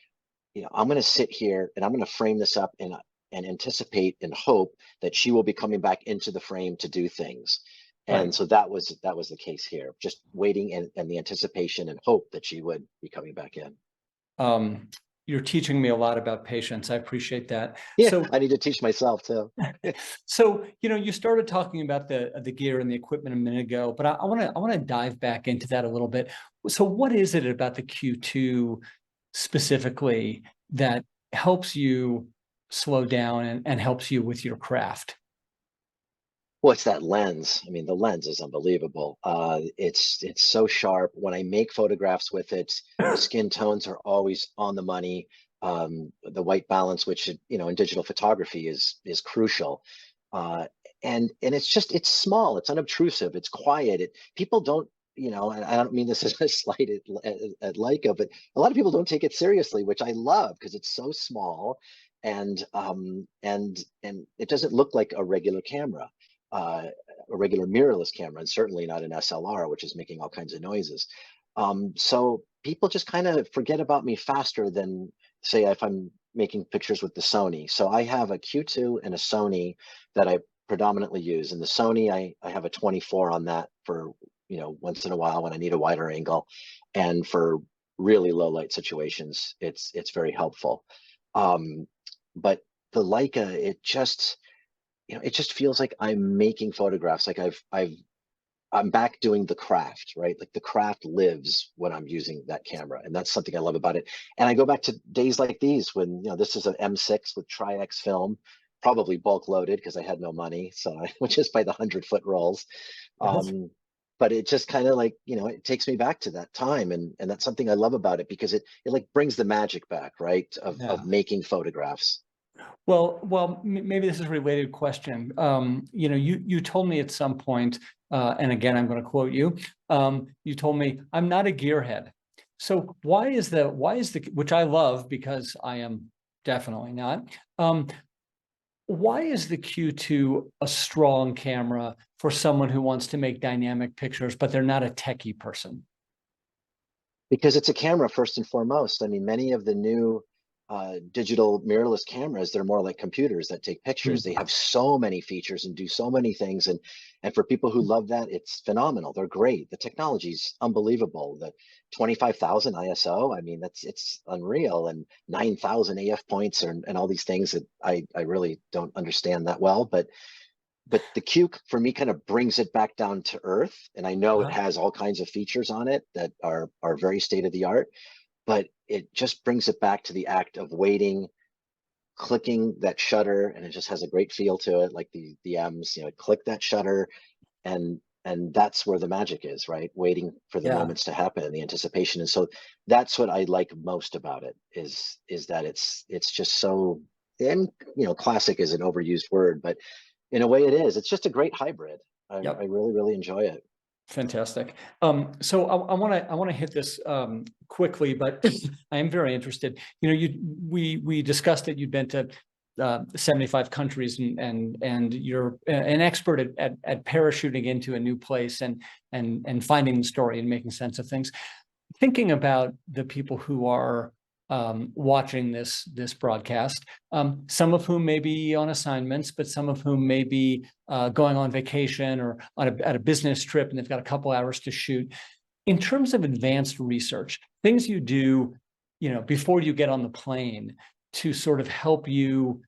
I'm going to sit here and I'm going to frame this up and anticipate and hope that she will be coming back into the frame to do things. right. And so that was the case here, just waiting and the anticipation and hope that she would be coming back in. Um, you're teaching me a lot about patience. I appreciate that. Yeah, So I need to teach myself too. So, you started talking about the gear and the equipment a minute ago, but I want to dive back into that a little bit. So, what is it about the Q2 specifically that helps you slow down and helps you with your craft? What's that lens? I mean, the lens is unbelievable. It's so sharp. When I make photographs with it, the skin tones are always on the money. The white balance, which in digital photography is crucial. Uh, and it's small, it's unobtrusive, it's quiet. People don't, and I don't mean this as a slight at Leica, but a lot of people don't take it seriously, which I love because it's so small, and it doesn't look like a regular camera, uh, a regular mirrorless camera, and certainly not an SLR, which is making all kinds of noises. So people just kind of forget about me faster say if I'm making pictures with the Sony. So I have a Q2 and a Sony that I predominantly use. And the Sony, I have a 24 on that for, once in a while when I need a wider angle. And for really low light situations, it's very helpful. But the Leica, it just feels like I'm making photographs. Like I'm back doing the craft, right? Like the craft lives when I'm using that camera. And that's something I love about it. And I go back to days like these when, this is an M6 with Tri-X film, probably bulk loaded because I had no money. So I would just buy the 100-foot rolls. But it just kind of like, it takes me back to that time. And that's something I love about it because it like brings the magic back, right? Of making photographs. Well, maybe this is a related question. You told me at some point, and again, I'm going to quote you. You told me, "I'm not a gearhead." So why is the which I love because I am definitely not. Why is the Q2 a strong camera for someone who wants to make dynamic pictures, but they're not a techie person? Because it's a camera first and foremost. I mean, many of the new digital mirrorless cameras, they're more like computers that take pictures. They have so many features and do so many things. And for people who love that, it's phenomenal. They're great. The technology's unbelievable. The 25,000 ISO, I mean, it's unreal. And 9,000 AF points and all these things that I really don't understand that well. But the Q for me kind of brings it back down to earth. And I know it has all kinds of features on it that are very state of the art, but it just brings it back to the act of waiting, clicking that shutter, and it just has a great feel to it, like the M's, click that shutter, and that's where the magic is, right? Waiting for the moments to happen and the anticipation. And so that's what I like most about it is that it's just so, and classic is an overused word, but in a way it is. It's just a great hybrid. I really, really enjoy it. Fantastic. So I want to hit this quickly, but I am very interested. We discussed that you've been to 75 countries and you're an expert at parachuting into a new place and finding the story and making sense of things. Thinking about the people who are watching this broadcast, some of whom may be on assignments, but some of whom may be going on vacation or at a business trip, and they've got a couple hours to shoot. In terms of advanced research, things you do, before you get on the plane to sort of help you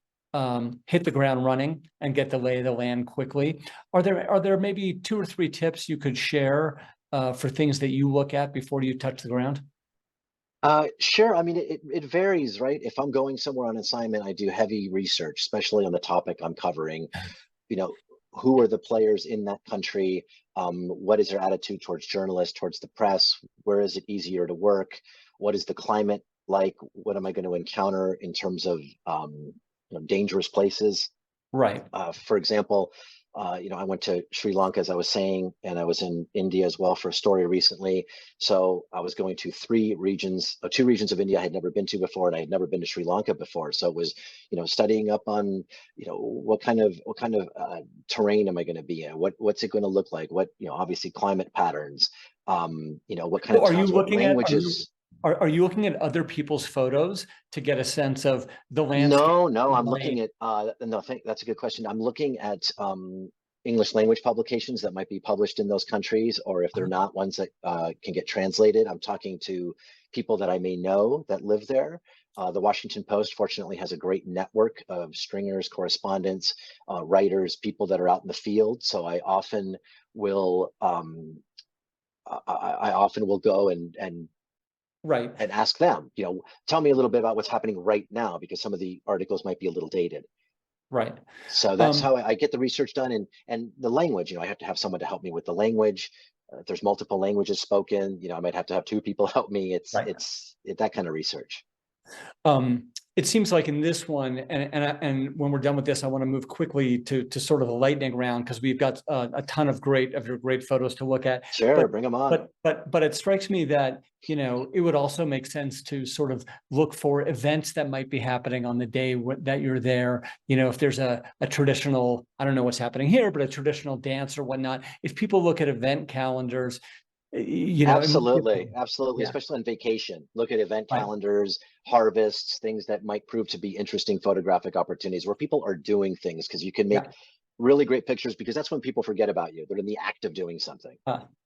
hit the ground running and get the lay of the land quickly, are there maybe 2 or 3 tips you could share for things that you look at before you touch the ground? Sure. I mean, it varies, right? If I'm going somewhere on assignment, I do heavy research, especially on the topic I'm covering. Who are the players in that country? What is their attitude towards journalists, towards the press? Where is it easier to work? What is the climate like? What am I going to encounter in terms of dangerous places? Right. For example, I went to Sri Lanka, as I was saying, and I was in India as well for a story recently. So I was going to 2 regions of India I had never been to before, and I had never been to Sri Lanka before. So it was, studying up on, what kind of terrain am I going to be in? What's it going to look like? What, obviously climate patterns. What kind of towns, what languages. Are you looking at other people's photos to get a sense of the landscape? No, I'm looking at that's a good question. I'm looking at English language publications that might be published in those countries, or if they're not, ones that can get translated. I'm talking to people that I may know that live there. The Washington Post, fortunately, has a great network of stringers, correspondents, writers, people that are out in the field. So I often will go and right, and ask them, tell me a little bit about what's happening right now, because some of the articles might be a little dated. right. So that's how I get the research done. And the language, I have to have someone to help me with the language. If there's multiple languages spoken, I might have to have 2 people help me. It's that kind of research. It seems like in this one, and when we're done with this, I want to move quickly to sort of a lightning round, because we've got a ton of your great photos to look at. Sure, bring them on. But it strikes me that it would also make sense to sort of look for events that might be happening on the day that you're there. If there's a traditional, I don't know what's happening here, but a traditional dance or whatnot. If people look at event calendars, You know, Absolutely, absolutely, yeah, especially on vacation. Look at event right. calendars, harvests, things that might prove to be interesting photographic opportunities where people are doing things because you can make Yeah. really great pictures because that's when people forget about you. They're in the act of doing something.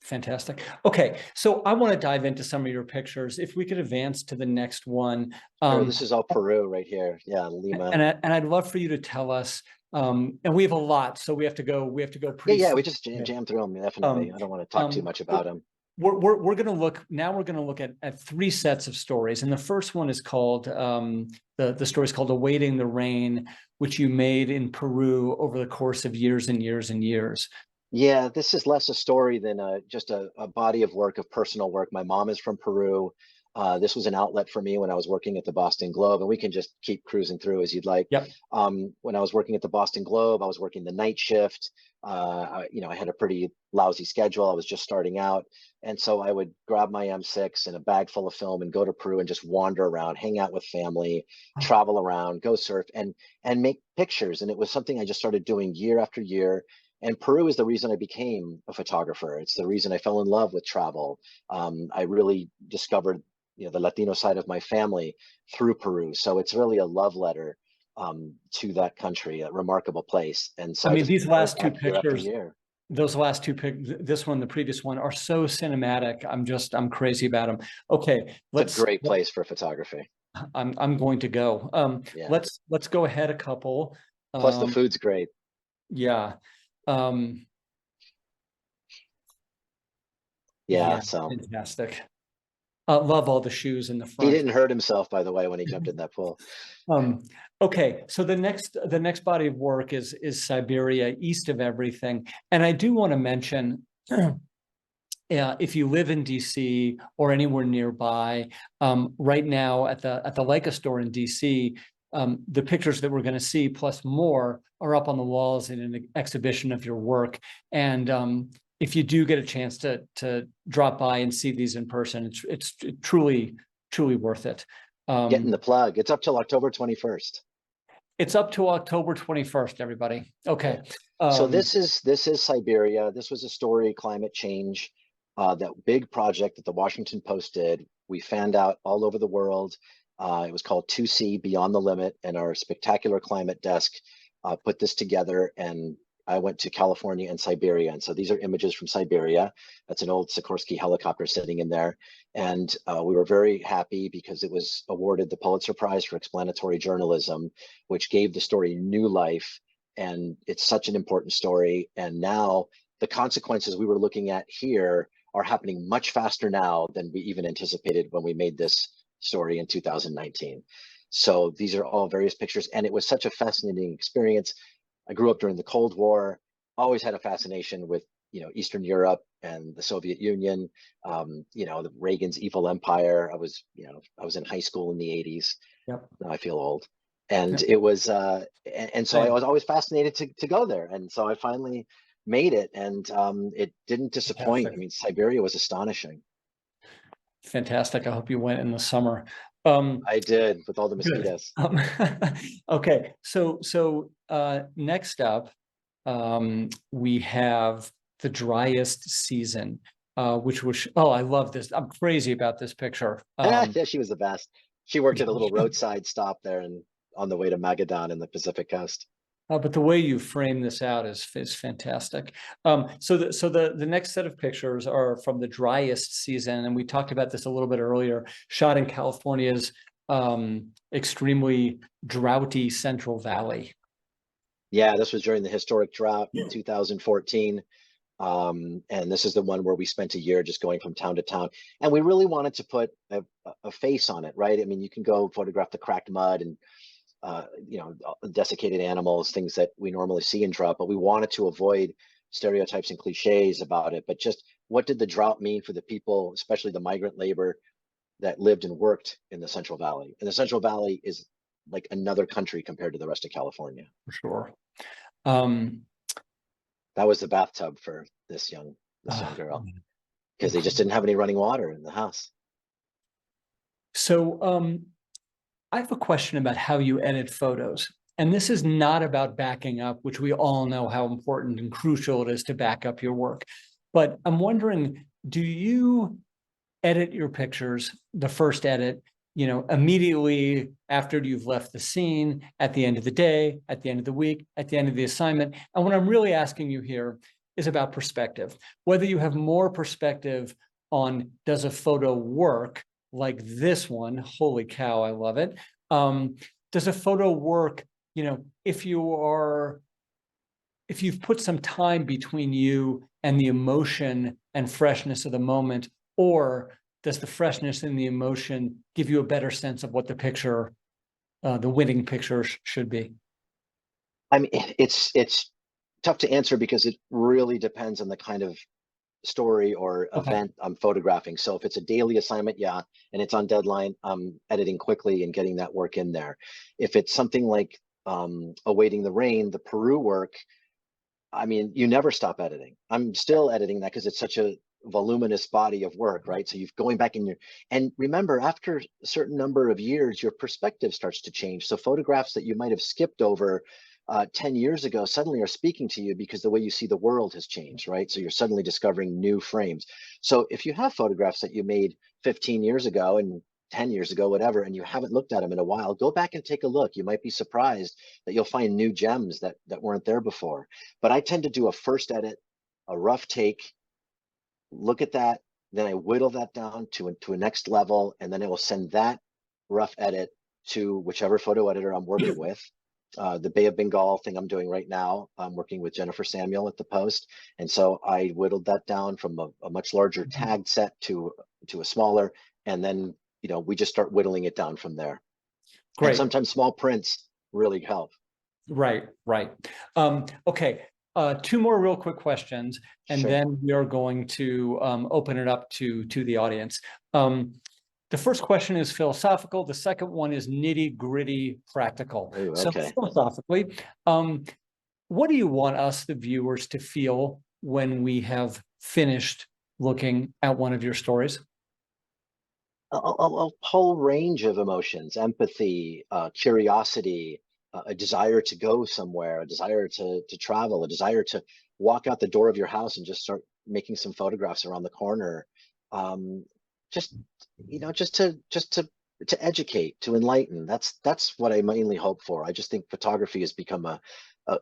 Fantastic. Okay, so I want to dive into some of your pictures. If we could advance to the next one, Sure, um, this is all Peru right here. Yeah, Lima. and I'd love for you to tell us. And we have a lot, so we have to go Yeah, pretty yeah, we slow. just jam through them, definitely. Um, I don't want to talk too um, much but about them. we're going to look now. We're going to look at three sets of stories, and the first one is called the story is called "Awaiting the Rain," which you made in Peru over the course of years and years and years. Yeah, this is less a story than just a body of work, of personal work. My mom is from Peru. This was an outlet for me when I was working at the Boston Globe, and we can just keep cruising through as you'd like. Yep. When I was working at the Boston Globe, I was working the night shift. I had a pretty lousy schedule. I was just starting out, and so I would grab my M6 and a bag full of film and go to Peru and just wander around, hang out with family, travel around, go surf, and make pictures. And it was something I just started doing year after year. And Peru is the reason I became a photographer. It's the reason I fell in love with travel. I really discovered, the Latino side of my family through Peru. So it's really a love letter to that country, a remarkable place. And so I I mean, just these go last two back year after pictures, year. those last two this one, the previous one, are so cinematic. I'm crazy about them. Okay, It's a great place for photography. I'm going to go. Yeah. Let's go ahead a couple. Plus the Um, food's great. yeah. Um, Yeah. yeah, So fantastic. Love all the shoes in the he front. didn't hurt himself, by the way, when he jumped in that pool. Um, okay, so the next body of work is Siberia, east of everything. And I do want to mention if you live in DC or anywhere nearby, right now at the Leica store in DC, the pictures that we're going to see plus more are up on the walls in an exhibition of your work. And if you do get a chance to drop by and see these in person, it's truly worth it. Getting the plug. It's up till October 21st. It's up to October 21st, everybody. Okay. Yeah. So this is Siberia. This was a story, climate change, that big project that the Washington Post did. We fanned out all over the world. It was called 2C Beyond the Limit, and our spectacular climate desk put this together. And I went to California and Siberia. And so these are images from Siberia. That's an old Sikorsky helicopter sitting in there. And we were very happy because it was awarded the Pulitzer Prize for explanatory journalism, which gave the story new life. And it's such an important story. And now the consequences we were looking at here are happening much faster now than we even anticipated when we made this story in 2019. So these are all various pictures, and it was such a fascinating experience. I grew up during the Cold War, always had a fascination with Eastern Europe and the Soviet Union, the Reagan's evil empire. I was in high school in the 80s. Yep. Now I feel old. And Yep. it was and so I Same. was always fascinated to go there. And so I finally made it, and it didn't disappoint. I Fantastic. mean, Siberia was astonishing. Fantastic. I hope you went in the summer. I did, with all the Good. mosquitoes. Okay, next up, we have the driest season, which was I love this. I'm crazy about this picture. Yeah, she was the best. She worked at a little roadside stop there and on the way to Magadan in the Pacific coast. But the way you frame this out is fantastic. So the next set of pictures are from the driest season, and we talked about this a little bit earlier. Shot in California's extremely droughty Central Valley. Yeah, this was during the historic drought in 2014. And this is the one where we spent a year just going from town to town. And we really wanted to put a face on it, right? I mean, you can go photograph the cracked mud and desiccated animals, things that we normally see in drought, but we wanted to avoid stereotypes and cliches about it. But just what did the drought mean for the people, especially the migrant labor that lived and worked in the Central Valley? And the Central Valley is like another country compared to the rest of California. For sure. Um, That was the bathtub for this young girl, because they just didn't have any running water in the house. So I have a question about how you edit photos. And this is not about backing up, which we all know how important and crucial it is to back up your work. But I'm wondering, do you edit your pictures, the first edit, immediately after you've left the scene, at the end of the day, at the end of the week, at the end of the assignment? And what I'm really asking you here is about perspective, whether you have more perspective on, does a photo work like this one? Holy cow, I love it. Does a photo work, if you've put some time between you and the emotion and freshness of the moment, or does the freshness and the emotion give you a better sense of what the picture, the winning picture should be? I mean, it's tough to answer because it really depends on the kind of story or Okay. event I'm photographing. So if it's a daily assignment, yeah, and it's on deadline, I'm editing quickly and getting that work in there. If it's something like Awaiting the Rain, the Peru work, I mean, you never stop editing. I'm still editing that because it's such a voluminous body of work, right? So you're going back in your, and remember, after a certain number of years, your perspective starts to change. So photographs that you might have skipped over 10 years ago suddenly are speaking to you because the way you see the world has changed, right? So you're suddenly discovering new frames. So if you have photographs that you made 15 years ago and 10 years ago, whatever, and you haven't looked at them in a while, go back and take a look. You might be surprised that you'll find new gems that weren't there before. But I tend to do a first edit, a rough take, look at that, then I whittle that down to a next level, and then I will send that rough edit to whichever photo editor I'm working with. The Bay of Bengal thing I'm doing right now, I'm working with Jennifer Samuel at the Post, and so I whittled that down from a much larger tagged set to a smaller, and then we just start whittling it down from there. And Great. sometimes small prints really help. Right. Okay. Two more real quick questions, and Sure. then we are going to open it up to the audience. The first question is philosophical. The second one is nitty-gritty practical. Ooh, So okay. philosophically, what do you want us, the viewers, to feel when we have finished looking at one of your stories? A whole range of emotions: empathy, curiosity, a desire to go somewhere, a desire to travel, a desire to walk out the door of your house and just start making some photographs around the corner. Um, just to educate, to enlighten. That's what I mainly hope for. I just think photography has become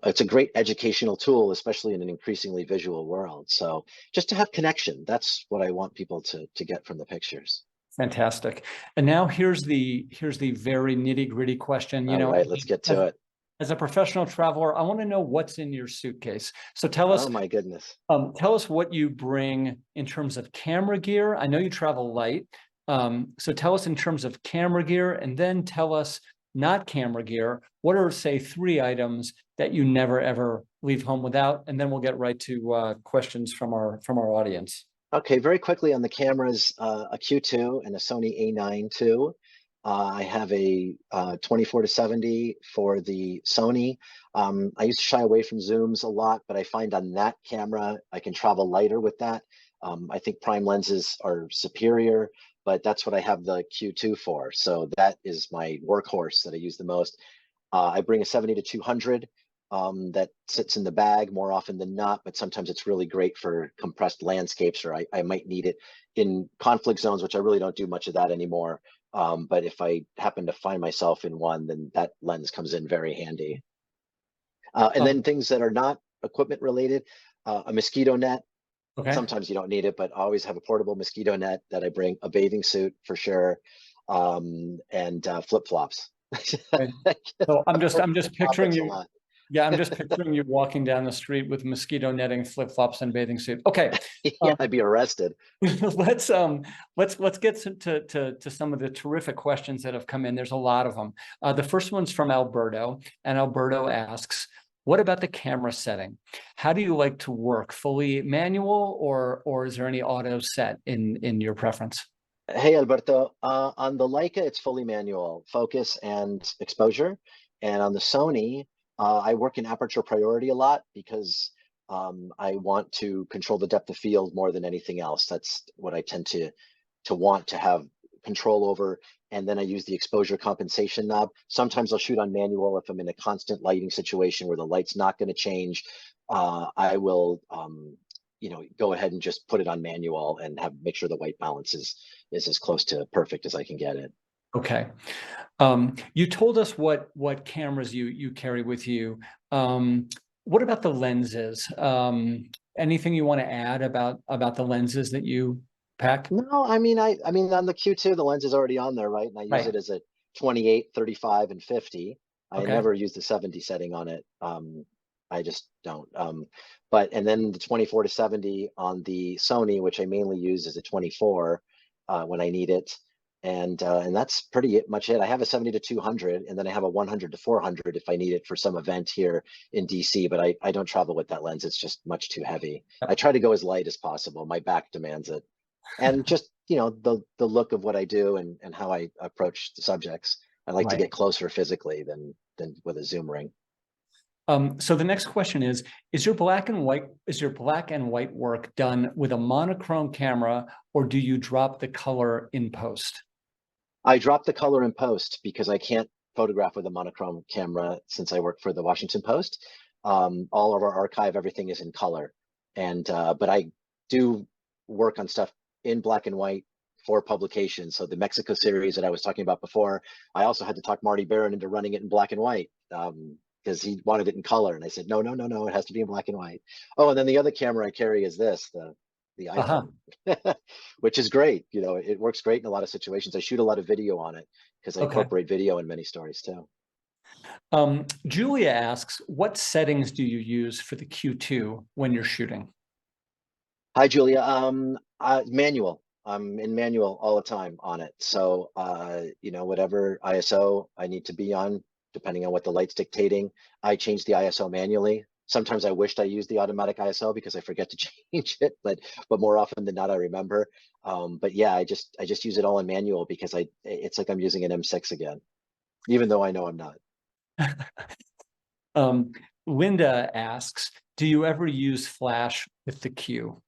it's a great educational tool, especially in an increasingly visual world. So just to have connection, that's what I want people to get from the pictures. Fantastic. And now here's the very nitty-gritty question. All right, let's get to it. As a professional traveler, I want to know what's in your suitcase. So tell us, Oh my goodness. tell us what you bring in terms of camera gear. I know you travel light. So tell us in terms of camera gear, and then tell us, not camera gear, what are, say, 3 items that you never ever leave home without? And then we'll get right to questions from our audience. Okay, very quickly on the cameras, a Q2 and a Sony A9 II. I have a 24-70 for the Sony. I used to shy away from zooms a lot, but I find on that camera, I can travel lighter with that. I think prime lenses are superior, but that's what I have the Q2 for. So that is my workhorse that I use the most. I bring a 70-200 that sits in the bag more often than not, but sometimes it's really great for compressed landscapes, or I might need it in conflict zones, which I really don't do much of that anymore. But if I happen to find myself in one, then that lens comes in very handy. And then things that are not equipment related, a mosquito net. Okay. Sometimes you don't need it, but I always have a portable mosquito net that I bring, a bathing suit for sure, and flip-flops. So I'm just picturing you. A lot. Yeah, I'm just picturing you walking down the street with mosquito netting, flip-flops, and bathing suit. Okay. Yeah, I'd be arrested. Let's get to some of the terrific questions that have come in. There's a lot of them. The first one's from Alberto, and Alberto asks, what about the camera setting? How do you like to work? Fully manual, or is there any auto set in your preference? Hey, Alberto. On the Leica, it's fully manual, focus and exposure. And on the Sony, I work in aperture priority a lot because I want to control the depth of field more than anything else. That's what I tend to want to have control over. And then I use the exposure compensation knob. Sometimes I'll shoot on manual if I'm in a constant lighting situation where the light's not going to change. I will go ahead and just put it on manual and make sure the white balance is as close to perfect as I can get it. Okay. You told us what cameras you carry with you. What about the lenses? Anything you want to add about the lenses that you pack? No, I mean on the Q2 the lens is already on there, right? And I use Right. it as a 28, 35, and 50. I Okay. never use the 70 setting on it. I just don't. And then the 24 to 70 on the Sony, which I mainly use as a 24 when I need it. And that's pretty much it. I have a 70 to 200, and then I have a 100 to 400 if I need it for some event here in DC, but I don't travel with that lens. It's just much too heavy. I Yep. try to go as light as possible. My back demands it. And just, the look of what I do and how I approach the subjects. I like to Right. get closer physically than with a zoom ring. So the next question is your black and white work done with a monochrome camera, or do you drop the color in post? I drop the color in post because I can't photograph with a monochrome camera since I work for the Washington Post. All of our archive, everything is in color. But I do work on stuff in black and white for publication. So the Mexico series that I was talking about before, I also had to talk Marty Baron into running it in black and white because he wanted it in color. And I said, no, it has to be in black and white. Oh, and then the other camera I carry is the iPhone, which is great. It works great in a lot of situations. I shoot a lot of video on it because I Okay. incorporate video in many stories too. Julia asks, what settings do you use for the Q2 when you're shooting? Hi, Julia. Manual. I'm in manual all the time on it. So, whatever ISO I need to be on, depending on what the light's dictating, I change the ISO manually. Sometimes I wished I used the automatic ISO because I forget to change it, but more often than not, I remember. But yeah, I just use it all in manual because it's like I'm using an M6 again, even though I know I'm not. Linda asks, do you ever use flash with the Q?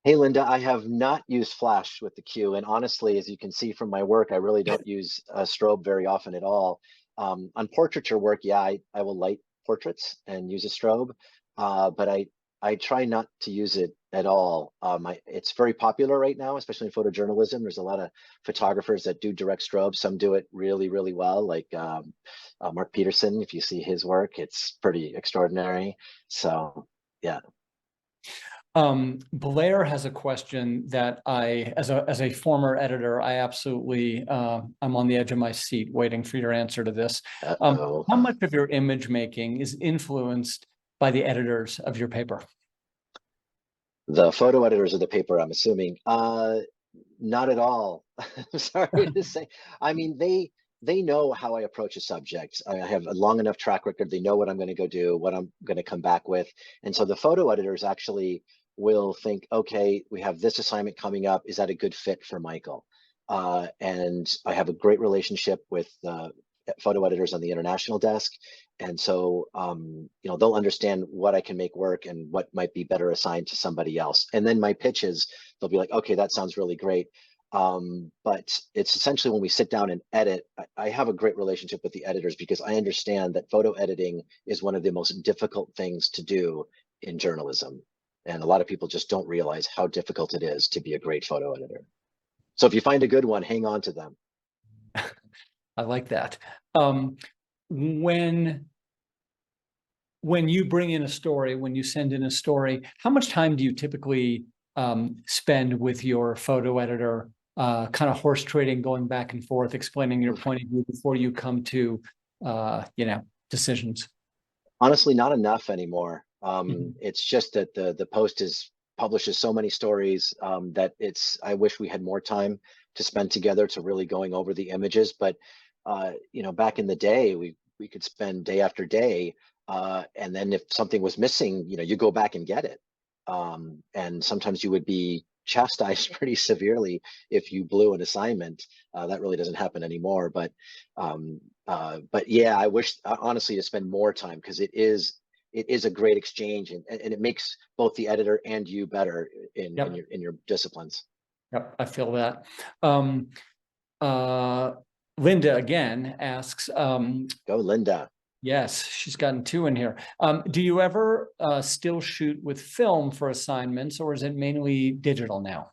Hey, Linda, I have not used Flash with the Q, and honestly, as you can see from my work, I really don't use a strobe very often at all. On portraiture work, yeah, I will light portraits and use a strobe, but I try not to use it at all. It's very popular right now, especially in photojournalism. There's a lot of photographers that do direct strobe. Some do it really, really well, like Mark Peterson. If you see his work, it's pretty extraordinary. So, yeah. Blair has a question that as a former editor, I absolutely, I'm on the edge of my seat waiting for your answer to this. Uh-oh. How much of your image making is influenced by the editors of your paper? The photo editors of the paper, I'm assuming. Not at all. I'm sorry to say. I mean, they know how I approach a subject. I have a long enough track record. They know what I'm going to go do, what I'm going to come back with. And so the photo editors actually will think, okay, we have this assignment coming up. Is that a good fit for Michael? And I have a great relationship with photo editors on the international desk. And so, they'll understand what I can make work and what might be better assigned to somebody else. And then my pitches, they'll be like, okay, that sounds really great. But it's essentially when we sit down and edit, I have a great relationship with the editors because I understand that photo editing is one of the most difficult things to do in journalism. And a lot of people just don't realize how difficult it is to be a great photo editor. So if you find a good one, hang on to them. I like that. When you bring in a story, when you send in a story, how much time do you typically spend with your photo editor, kind of horse trading, going back and forth, explaining your point of view before you come to, decisions? Honestly, not enough anymore. It's just that the Post publishes so many stories that I wish we had more time to spend together to really going over the images. But back in the day, we could spend day after day, and then if something was missing, you go back and get it. And sometimes you would be chastised pretty severely if you blew an assignment. That really doesn't happen anymore. But yeah, I wish honestly to spend more time because it is a great exchange and it makes both the editor and you better in your disciplines. Yep, I feel that. Linda again asks, Go, Linda. Yes, she's gotten 2 in here. Do you ever still shoot with film for assignments, or is it mainly digital now?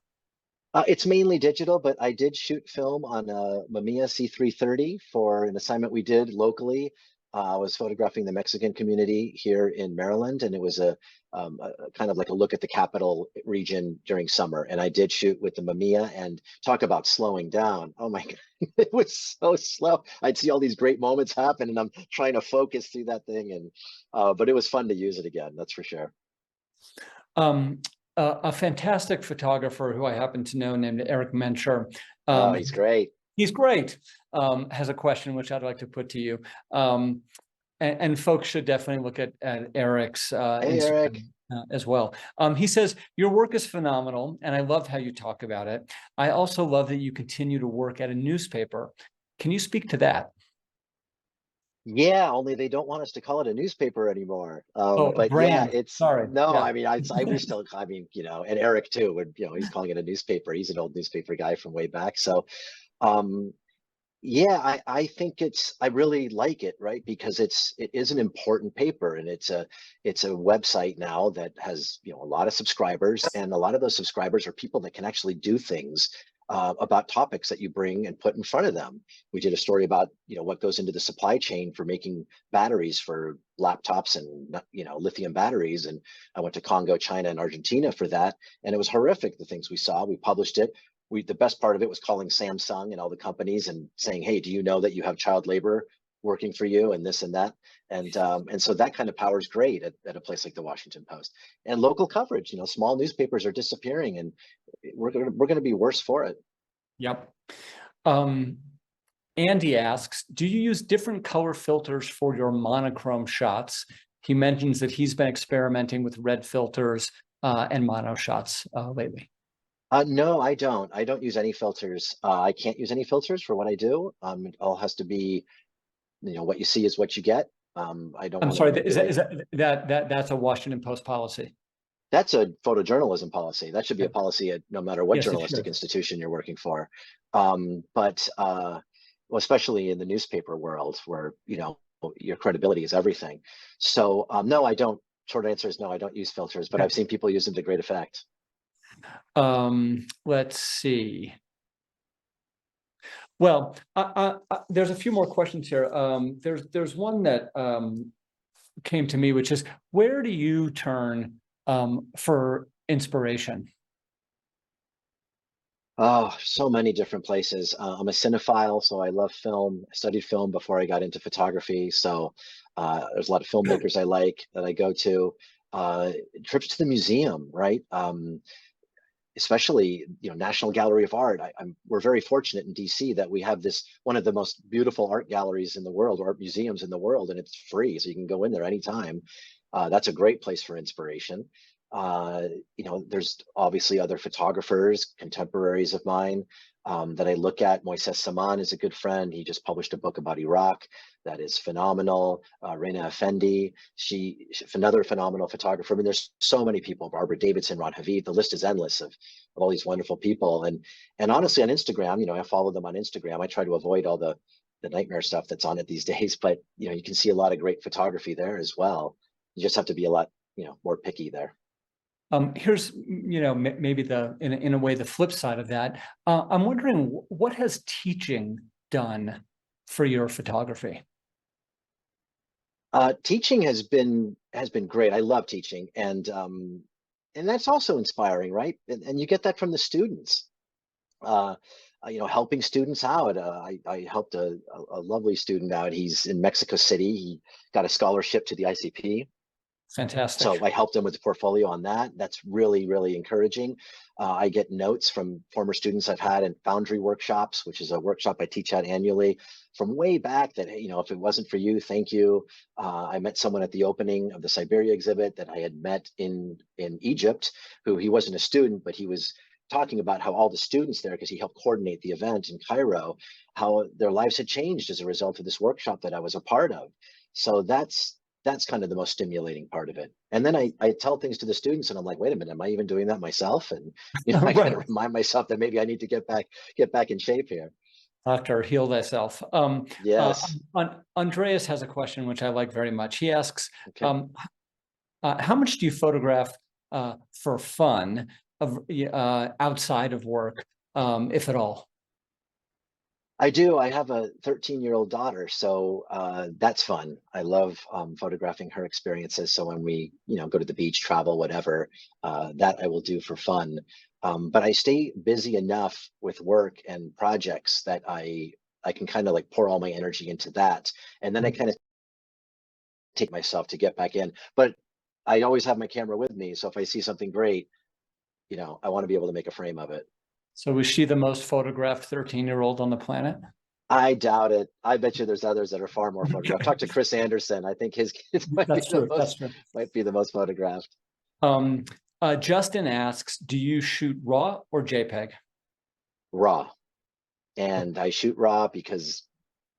It's mainly digital, but I did shoot film on a Mamiya C330 for an assignment we did locally. I was photographing the Mexican community here in Maryland, and it was a kind of like a look at the capital region during summer. And I did shoot with the Mamiya, and talk about slowing down. Oh my God, it was so slow. I'd see all these great moments happen, and I'm trying to focus through that thing. And but it was fun to use it again, that's for sure. Um, a fantastic photographer who I happen to know named Eric Mencher. Oh, he's great. He's great. Has a question which I'd like to put to you. And folks should definitely look at Eric's Hey, Eric. Instagram as well. He says, your work is phenomenal, and I love how you talk about it. I also love that you continue to work at a newspaper. Can you speak to that? Yeah, only they don't want us to call it a newspaper anymore. Oh, a But yeah, brand. it's Sorry. no, Yeah. I mean, we still, I mean, and Eric too would, he's calling it a newspaper. He's an old newspaper guy from way back. So, um, yeah, I think I really like it, right? Because it is an important paper, and it's a website now that has, a lot of subscribers, and a lot of those subscribers are people that can actually do things about topics that you bring and put in front of them. We did a story about, what goes into the supply chain for making batteries for laptops and, lithium batteries. And I went to Congo, China, and Argentina for that, and it was horrific, the things we saw. We published it. The best part of it was calling Samsung and all the companies and saying, hey, do you know that you have child labor working for you, and this and that? And so that kind of power is great at a place like the Washington Post. And local coverage, small newspapers are disappearing, and we're going to be worse for it. Yep. Um, Andy asks, do you use different color filters for your monochrome shots? He mentions that he's been experimenting with red filters and mono shots lately. No, I don't. I don't use any filters. I can't use any filters for what I do. It all has to be, what you see is what you get. I don't I'm want to sorry, is manipulate. that's a Washington Post policy? That's a photojournalism policy. That should be a policy at no matter what Yes, it journalistic should. institution you're working for. But well, especially in the newspaper world, where your credibility is everything. So no, I don't. Short answer is no, I don't use filters, but Okay. I've seen people use them to great effect. Let's see. Well, there's a few more questions here. There's one that came to me, which is, where do you turn for inspiration? Oh, so many different places. I'm a cinephile, so I love film. I studied film before I got into photography. So there's a lot of filmmakers I like that I go to. Uh, Trips to the museum, right? Especially, National Gallery of Art. We're very fortunate in DC that we have this one of the most beautiful art galleries in the world, art museums in the world, and it's free, so you can go in there anytime. That's a great place for inspiration. Uh, there's obviously other photographers, contemporaries of mine, that I look at. Moises Saman is a good friend. He just published a book about Iraq that is phenomenal. Reina Effendi, she's another phenomenal photographer. I mean, there's so many people. Barbara Davidson, Ron Havid. The list is endless of all these wonderful people. And honestly, on Instagram, I follow them on Instagram. I try to avoid all the nightmare stuff that's on it these days, but you can see a lot of great photography there as well. You just have to be a lot, more picky there. Here's, maybe in a way, the flip side of that. I'm wondering, what has teaching done for your photography? Teaching has been great. I love teaching, and that's also inspiring, right? And you get that from the students. Uh, Helping students out. I helped a lovely student out. He's in Mexico City. He got a scholarship to the ICP. So Fantastic. I helped them with the portfolio on that. That's really, really encouraging. I get notes from former students I've had in Foundry workshops, which is a workshop I teach at annually, from way back that, hey, if it wasn't for you, thank you. I met someone at the opening of the Siberia exhibit that I had met in Egypt, who he wasn't a student, but he was talking about how all the students there, because he helped coordinate the event in Cairo, how their lives had changed as a result of this workshop that I was a part of. So that's kind of the most stimulating part of it. And then I tell things to the students, and I'm like, wait a minute, am I even doing that myself? And I got to Right. remind myself that maybe I need to get back in shape here. Doctor, heal thyself. Yes. Andreas has a question which I like very much. He asks, Okay. how much do you photograph for fun outside of work, if at all? I do. I have a 13-year-old daughter, so that's fun. I love photographing her experiences. So when we, go to the beach, travel, whatever, that I will do for fun. But I stay busy enough with work and projects that I can kind of like pour all my energy into that, and then I kind of take myself to get back in. But I always have my camera with me, so if I see something great, I want to be able to make a frame of it. So is she the most photographed 13-year-old on the planet? I doubt it. I bet you there's others that are far more photographed. Talk to Chris Anderson. I think his kids That's true. That's true. might be the most photographed. Um, Justin asks, do you shoot RAW or JPEG? Raw. And I shoot raw because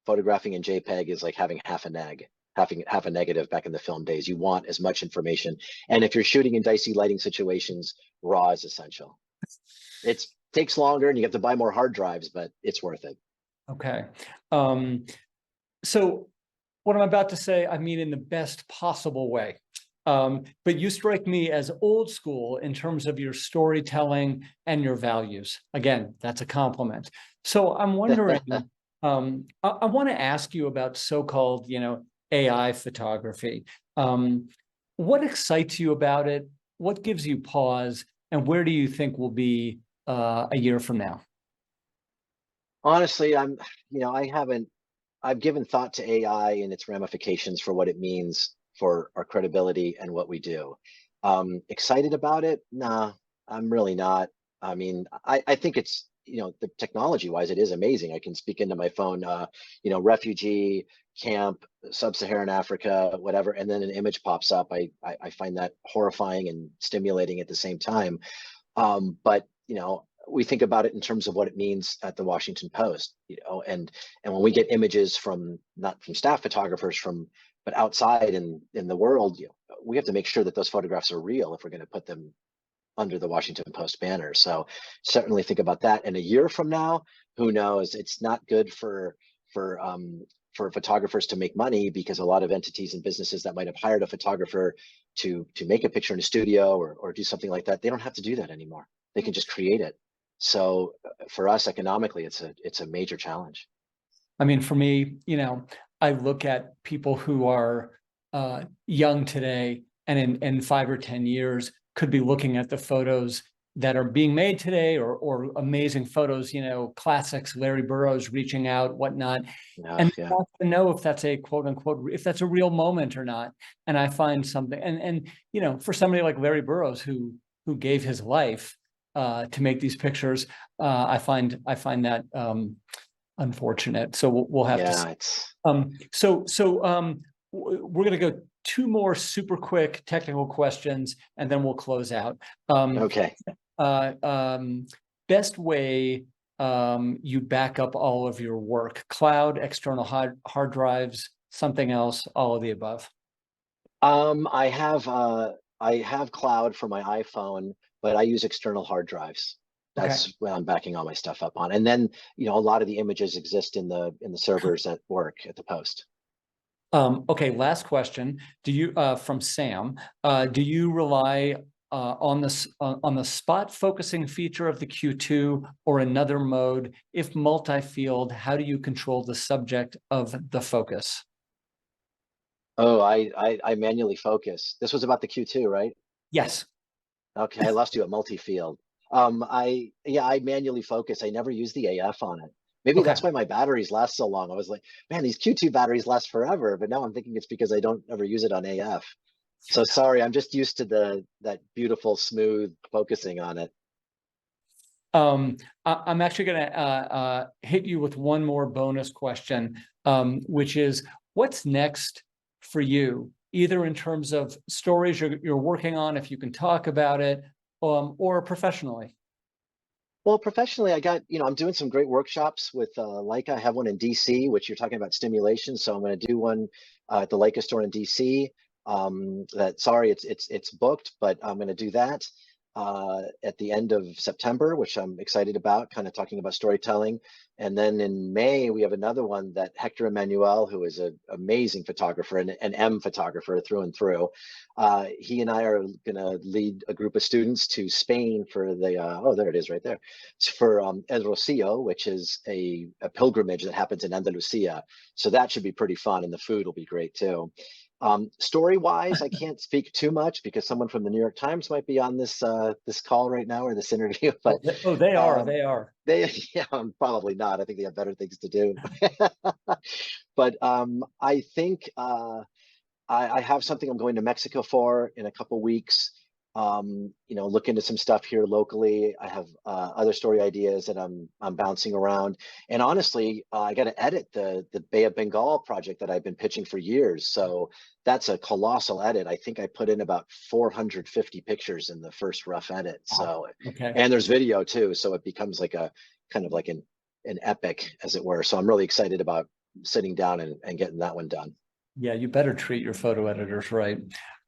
photographing in JPEG is like having having half a negative back in the film days. You want as much information. And if you're shooting in dicey lighting situations, raw is essential. It takes longer and you have to buy more hard drives, but it's worth it. Okay. So what I'm about to say, I mean in the best possible way. But you strike me as old school in terms of your storytelling and your values. Again, that's a compliment. So I'm wondering, I want to ask you about so-called, AI photography. What excites you about it? What gives you pause? And where do you think we'll be a year from now? Honestly, I've given thought to AI and its ramifications for what it means for our credibility and what we do. Excited about it? Nah, I'm really not. I mean, I think it's, the technology wise, it is amazing. I can speak into my phone, refugee camp, sub-Saharan Africa, whatever, and then an image pops up. I find that horrifying and stimulating at the same time. But we think about it in terms of what it means at the Washington Post, and when we get images from not from staff photographers but outside in the world, we have to make sure that those photographs are real if we're going to put them under the Washington Post banner. So certainly think about that. And a year from now, who knows? It's not good for photographers to make money because a lot of entities and businesses that might have hired a photographer to make a picture in a studio or do something like that, they don't have to do that anymore. They can just create it. So for us economically, it's a major challenge. I mean, for me, I look at people who are young today and in 5 or 10 years could be looking at the photos that are being made today or amazing photos, classics, Larry Burroughs reaching out, whatnot. And Yeah. not to know if that's a quote unquote, if that's a real moment or not. And I find something, and for somebody like Larry Burroughs who gave his life to make these pictures, I find that unfortunate. So we'll have to see. It's We're going to go 2 more super quick technical questions, and then we'll close out. okay. Best way you back up all of your work: cloud, external hard drives, something else, all of the above? I have cloud for my iPhone, but I use external hard drives. Okay. That's what I'm backing all my stuff up on. And then, a lot of the images exist in the servers at work at the Post. Okay, last question. Do you from Sam, do you rely on the spot focusing feature of the Q2 or another mode? If multi-field, how do you control the subject of the focus? Oh, I manually focus. This was about the Q2, right? Yes. Okay, I lost you at multi-field. I manually focus. I never use the AF on it. Maybe Okay. that's why my batteries last so long. I was like, man, these Q2 batteries last forever. But now I'm thinking it's because I don't ever use it on AF. So sorry, I'm just used to that beautiful, smooth focusing on it. I'm actually going to hit you with one more bonus question, which is, what's next for you, either in terms of stories you're working on, if you can talk about it, or professionally? Well, professionally, I'm doing some great workshops with Leica. I have one in DC, which you're talking about stimulation. So I'm going to do one at the Leica store in DC. Sorry, it's booked, but I'm going to do that. at the end of September, which I'm excited about, kind of talking about storytelling. And then in May, we have another one that Hector Emmanuel, who is an amazing photographer and an M photographer through and through. He and I are going to lead a group of students to Spain for the, oh, there it is right there. It's for El Rocío, which is a pilgrimage that happens in Andalusia. So that should be pretty fun, and the food will be great too. Story-wise, I can't speak too much because someone from the New York Times might be on this this call right now or this interview. But they are. yeah, probably not. I think they have better things to do. But I think I have something I'm going to Mexico for in a couple weeks. You know, look into some stuff here locally. I have other story ideas that I'm bouncing around. And honestly, I got to edit the Bay of Bengal project that I've been pitching for years. So that's a colossal edit. I think I put in about 450 pictures in the first rough edit. So, Okay. and there's video too. So it becomes like a kind of like an epic, as it were. So I'm really excited about sitting down and getting that one done. Yeah, you better treat your photo editors right.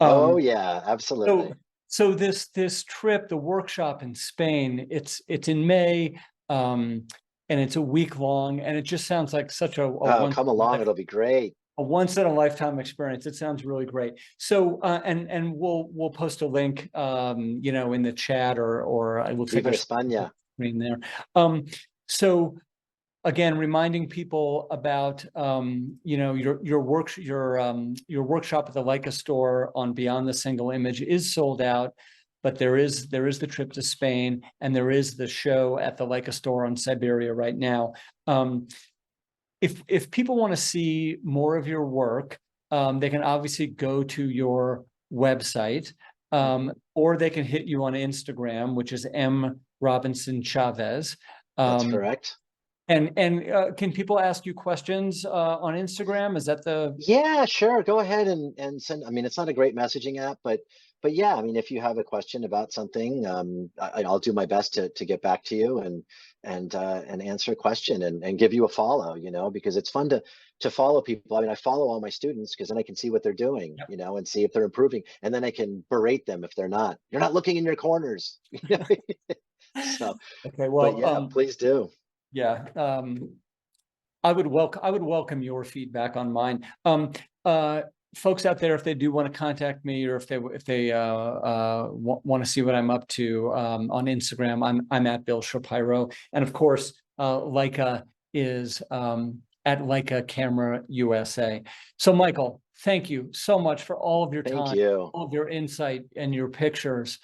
Oh yeah, absolutely. So this trip, the workshop in Spain, it's in May, and it's a week long, and it just sounds like such Oh, come along, it'll be great. A once in a lifetime experience. It sounds really great. So and we'll post a link, you know, in the chat, or it looks like Viva there's España. screen there. So again, reminding people about you know, your workshop at the Leica store on Beyond the Single Image is sold out, but there is the trip to Spain, and there is the show at the Leica store on Siberia right now. If people want to see more of your work, they can obviously go to your website, or they can hit you on Instagram, which is M. Robinson Chávez. That's correct. And can people ask you questions on Instagram? Is that the? Yeah, sure. Go ahead and send. I mean, it's not a great messaging app, but yeah, I mean, if you have a question about something, I'll do my best to get back to you and answer a question and give you a follow. You know, because it's fun to follow people. I mean, I follow all my students because then I can see what they're doing. Yep. You know, and see if they're improving, and then I can berate them if they're not. You're not looking in your corners. So, Okay, well, but yeah, please do. Yeah, I would welcome your feedback on mine. Folks out there, if they do want to contact me, or if they want to see what I'm up to on Instagram, I'm at Bill Shapiro, and of course, Leica is at Leica Camera USA. So, Michael, thank you so much for all of your time, Thank you. all of your insight and your pictures.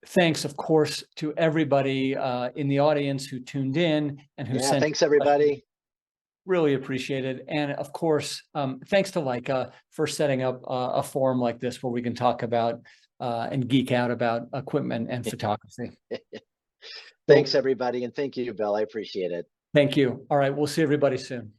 Thanks, of course, to everybody in the audience who tuned in and who sent. Thanks, everybody. Really appreciate it. And of course, thanks to Leica for setting up a forum like this where we can talk about and geek out about equipment and photography. Thanks, everybody. And thank you, Bill. I appreciate it. Thank you. All right. We'll see everybody soon.